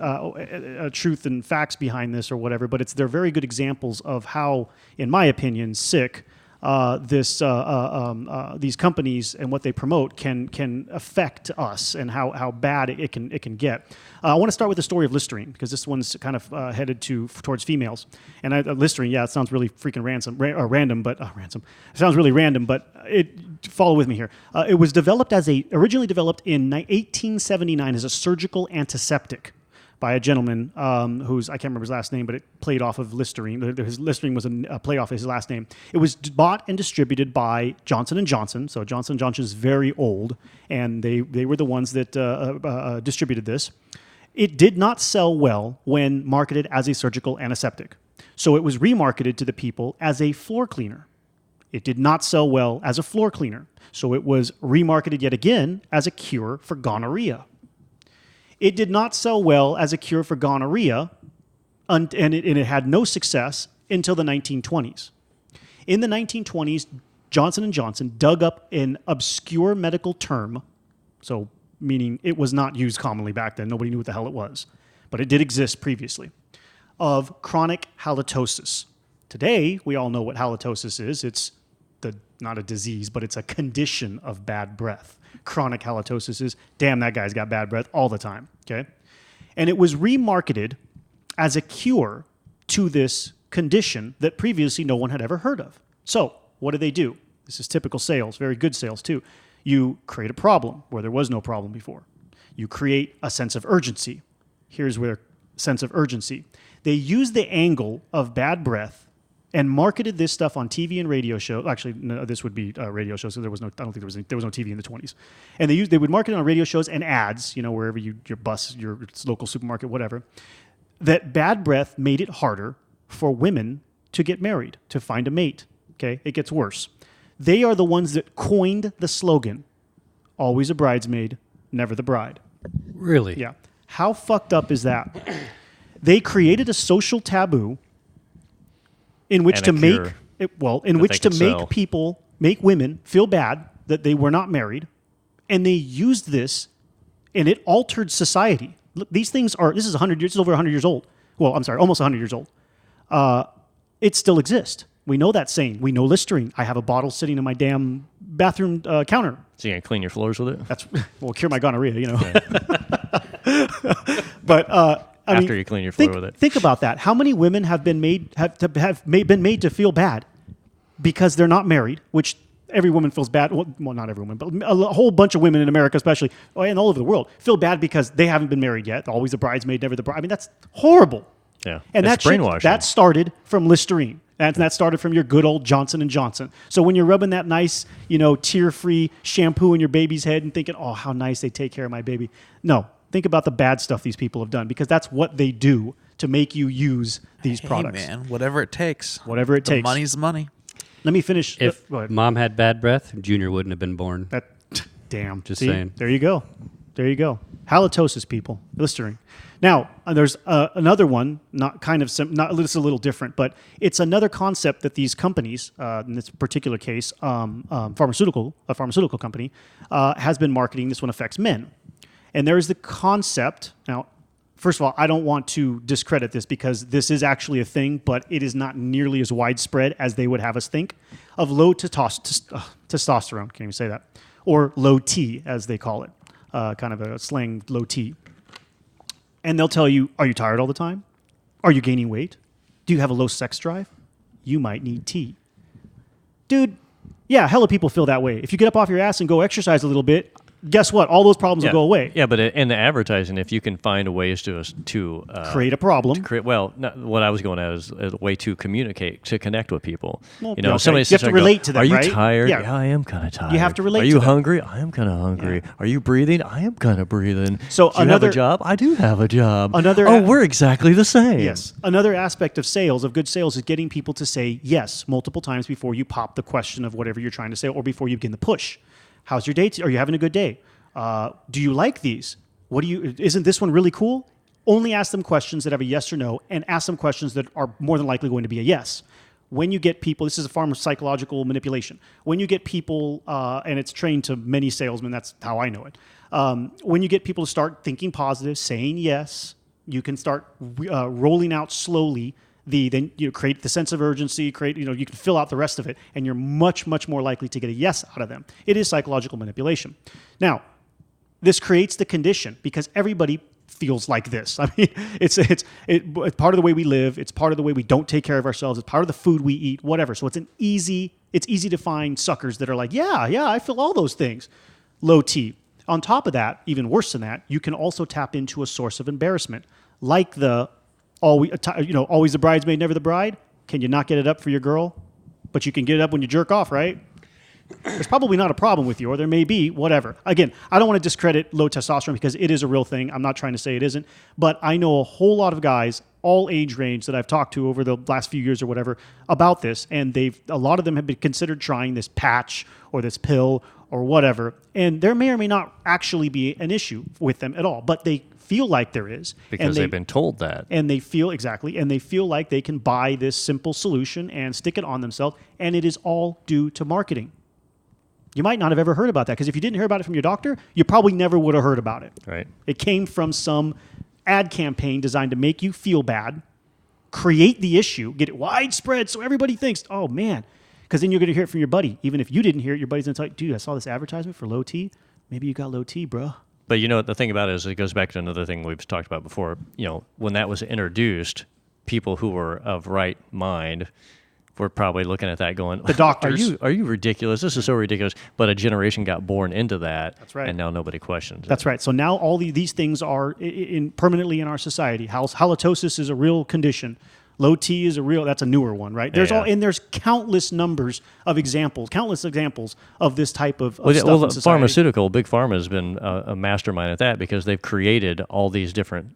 truth and facts behind this or whatever. But they're very good examples of how, in my opinion, sick these companies and what they promote can affect us and how bad it can get. I want to start with the story of Listerine because this one's kind of headed towards females. And Listerine, it sounds really freaking random, but ransom. It sounds really random, but follow with me here. It was originally developed in 1879 as a surgical antiseptic by a gentleman who's, I can't remember his last name, but it played off of Listerine. His Listerine was a play off of his last name. It was bought and distributed by Johnson & Johnson. So Johnson & Johnson is very old, and they were the ones that distributed this. It did not sell well when marketed as a surgical antiseptic. So it was remarketed to the people as a floor cleaner. It did not sell well as a floor cleaner. So it was remarketed yet again as a cure for gonorrhea. It did not sell well as a cure for gonorrhea, and it had no success until the 1920s. In the 1920s, Johnson & Johnson dug up an obscure medical term, so meaning it was not used commonly back then. Nobody knew what the hell it was, but it did exist previously, of chronic halitosis. Today, we all know what halitosis is. It's not a disease, but it's a condition of bad breath. Chronic halitosis is, damn, that guy's got bad breath all the time, okay? And it was remarketed as a cure to this condition that previously no one had ever heard of. So what do? This is typical sales, very good sales too. You create a problem where there was no problem before. You create a sense of urgency. Here's where sense of urgency. They use the angle of bad breath and marketed this stuff on TV and radio shows. Actually, no, this would be radio shows. So there was no. I don't think there was no TV in the 20s. And they would market it on radio shows and ads. Wherever your bus, your local supermarket, whatever. That bad breath made it harder for women to get married, to find a mate. Okay, it gets worse. They are the ones that coined the slogan, "Always a bridesmaid, never the bride." Really? Yeah. How fucked up is that? They created a social taboo in which to make make women feel bad that they were not married, and they used this, and it altered society. Look, this is 100 years. It's over 100 years old. Well, I'm sorry, almost 100 years old. It still exists. We know that saying. We know Listerine. I have a bottle sitting in my damn bathroom counter. So you gonna clean your floors with it? Cure my gonorrhea, But after you clean your floor with it. Think about that. How many women have been made to feel bad because they're not married? Which every woman feels bad. Well, not every woman, but a whole bunch of women in America, especially, and all over the world, feel bad because they haven't been married yet. Always a bridesmaid, never the bride. I mean, that's horrible. Yeah, and it's brainwashing. That started from Listerine. That started from your good old Johnson & Johnson. So when you're rubbing that nice, tear-free shampoo in your baby's head and thinking, oh, how nice they take care of my baby. No, think about the bad stuff these people have done, because that's what they do to make you use these products. Hey, man, whatever it takes. Whatever it takes. Money's money. Let me finish. If mom had bad breath, Junior wouldn't have been born. Damn. Just saying. There you go. Halitosis, people. Listerine. Now, there's another one, it's a little different, but it's another concept that these companies, in this particular case, a pharmaceutical company, has been marketing. This one affects men. And there is the concept. Now, first of all, I don't want to discredit this because this is actually a thing, but it is not nearly as widespread as they would have us think, of low testosterone. Can't even say that. Or low T, as they call it. Kind of a slang low T. And they'll tell you, are you tired all the time? Are you gaining weight? Do you have a low sex drive? You might need T. Dude, yeah, hella people feel that way. If you get up off your ass and go exercise a little bit, guess what? All those problems will go away. Yeah, but in the advertising, if you can find ways to create a problem. What I was going at is a way to communicate, to connect with people. Well, somebody you have to relate to them, Are you right? tired? Yeah. I am kind of tired. You have to relate Are to you them. hungry? I am kind of hungry. Yeah. Are you breathing? I am kind of breathing. So do you have a job? I do have a job. We're exactly the same. Yes. Another aspect of sales, of good sales, is getting people to say yes multiple times before you pop the question of whatever you're trying to say, or before you begin the push. How's your day? Are you having a good day? Do you like these? Isn't this one really cool? Only ask them questions that have a yes or no, and ask them questions that are more than likely going to be a yes. When you get people, this is a form of psychological manipulation. When you get people, and it's trained to many salesmen, that's how I know it. When you get people to start thinking positive, saying yes, you can start rolling out slowly. Then you create the sense of urgency. You can fill out the rest of it, and you're much, much more likely to get a yes out of them. It is psychological manipulation. Now, this creates the condition because everybody feels like this. I mean, it's part of the way we live. It's part of the way we don't take care of ourselves. It's part of the food we eat, whatever. So it's easy to find suckers that are like, yeah, I feel all those things. Low T. On top of that, even worse than that, you can also tap into a source of embarrassment, like always the bridesmaid, never the bride. Can you not get it up for your girl? But you can get it up when you jerk off, right? There's probably not a problem with you, or there may be, whatever. Again, I don't want to discredit low testosterone because it is a real thing. I'm not trying to say it isn't. But I know a whole lot of guys, all age range, that I've talked to over the last few years or whatever about this, and a lot of them have been considered trying this patch or this pill or whatever, and there may or may not actually be an issue with them at all, but they feel like there is. Because they've been told that. And they feel like they can buy this simple solution and stick it on themselves, and it is all due to marketing. You might not have ever heard about that, because if you didn't hear about it from your doctor, you probably never would have heard about it. Right. It came from some ad campaign designed to make you feel bad, create the issue, get it widespread so everybody thinks, oh, man. Because then you're going to hear it from your buddy. Even if you didn't hear it, your buddy's going to tell you, dude, I saw this advertisement for low T. Maybe you got low T, bro. But the thing about it is it goes back to another thing we've talked about before. When that was introduced, people who were of right mind were probably looking at that going, the doctors. Are you ridiculous? This is so ridiculous. But a generation got born into that. That's right. And now nobody questions it. That's right. So now all these things are permanently in our society. Halitosis is a real condition. Low T is that's a newer one, right? There's countless numbers of countless examples of this type of stuff in society. Pharmaceutical, Big Pharma has been a mastermind at that because they've created all these different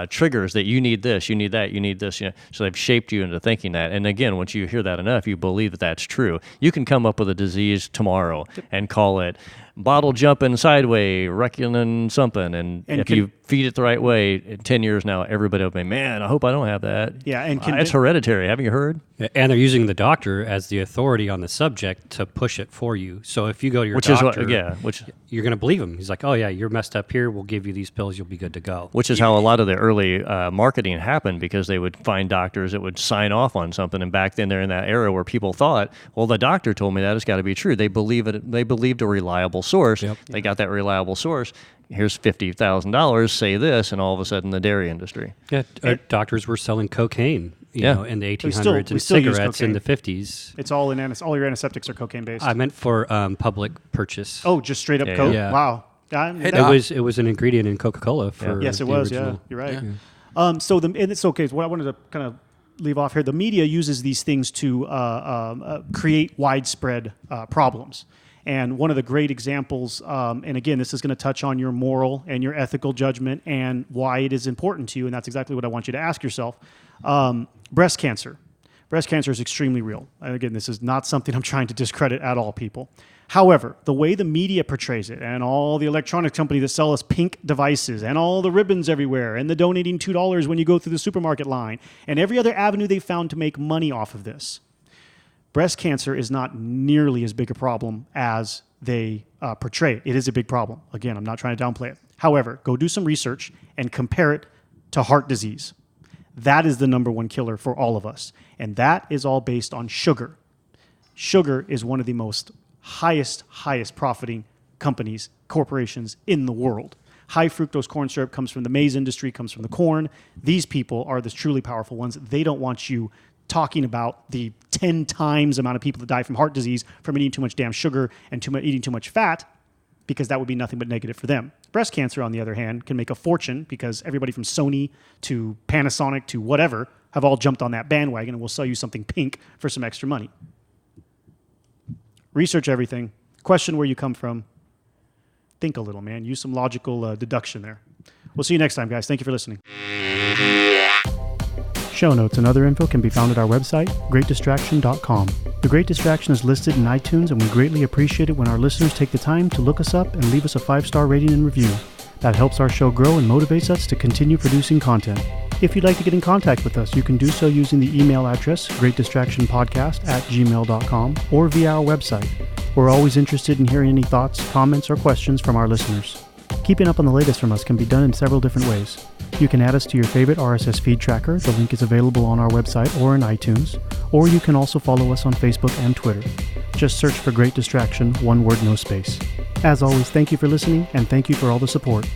triggers that you need this, you need that, you need this. So they've shaped you into thinking that. And again, once you hear that enough, you believe that that's true. You can come up with a disease tomorrow and call it bottle jumping sideways, reckoning something. And if you feed it the right way, in 10 years now, everybody will be, man, I hope I don't have that. Yeah, and it's hereditary. Haven't you heard? And they're using the doctor as the authority on the subject to push it for you. So if you go to your doctor, you're going to believe him. He's like, oh, yeah, you're messed up here. We'll give you these pills. You'll be good to go. Which is how a lot of the early marketing happened, because they would find doctors that would sign off on something. And back then, they're in that era where people thought, well, the doctor told me that. It's got to be true. They believed a reliable source. Yep. They got that reliable source. Here's $50,000, say this, and all of a sudden the dairy industry. Yeah, doctors were selling cocaine, in the 1800s and cigarettes in the 50s. It's all all your antiseptics are cocaine based. I meant for public purchase. Oh, just straight up coke? Yeah. Wow. It was an ingredient in Coca-Cola for Yes, it was. original. Yeah, you're right. Yeah. And it's okay. So what I wanted to kind of leave off here, the media uses these things to create widespread problems. And one of the great examples, and again, this is going to touch on your moral and your ethical judgment and why it is important to you, and that's exactly what I want you to ask yourself. Breast cancer. Breast cancer is extremely real. And again, this is not something I'm trying to discredit at all, people. However, the way the media portrays it, and all the electronic companies that sell us pink devices, and all the ribbons everywhere, and the donating $2 when you go through the supermarket line, and every other avenue they've found to make money off of this, breast cancer is not nearly as big a problem as they portray it. It is a big problem. Again, I'm not trying to downplay it. However, go do some research and compare it to heart disease. That is the number one killer for all of us. And that is all based on sugar. Sugar is one of the most highest profiting corporations in the world. High fructose corn syrup comes from the maize industry, comes from the corn. These people are the truly powerful ones. They don't want you talking about the 10 times amount of people that die from heart disease from eating too much damn sugar and eating too much fat, because that would be nothing but negative for them. Breast cancer, on the other hand, can make a fortune because everybody from Sony to Panasonic to whatever have all jumped on that bandwagon and will sell you something pink for some extra money. Research everything. Question where you come from. Think a little, man. Use some logical deduction there. We'll see you next time, guys. Thank you for listening. Show notes and other info can be found at our website, greatdistraction.com. The Great Distraction is listed in iTunes, and we greatly appreciate it when our listeners take the time to look us up and leave us a 5-star rating and review. That helps our show grow and motivates us to continue producing content. If you'd like to get in contact with us, you can do so using the email address greatdistractionpodcast@gmail.com or via our website. We're always interested in hearing any thoughts, comments, or questions from our listeners. Keeping up on the latest from us can be done in several different ways. You can add us to your favorite RSS feed tracker. The link is available on our website or in iTunes. Or you can also follow us on Facebook and Twitter. Just search for Great Distraction, one word, no space. As always, thank you for listening, and thank you for all the support.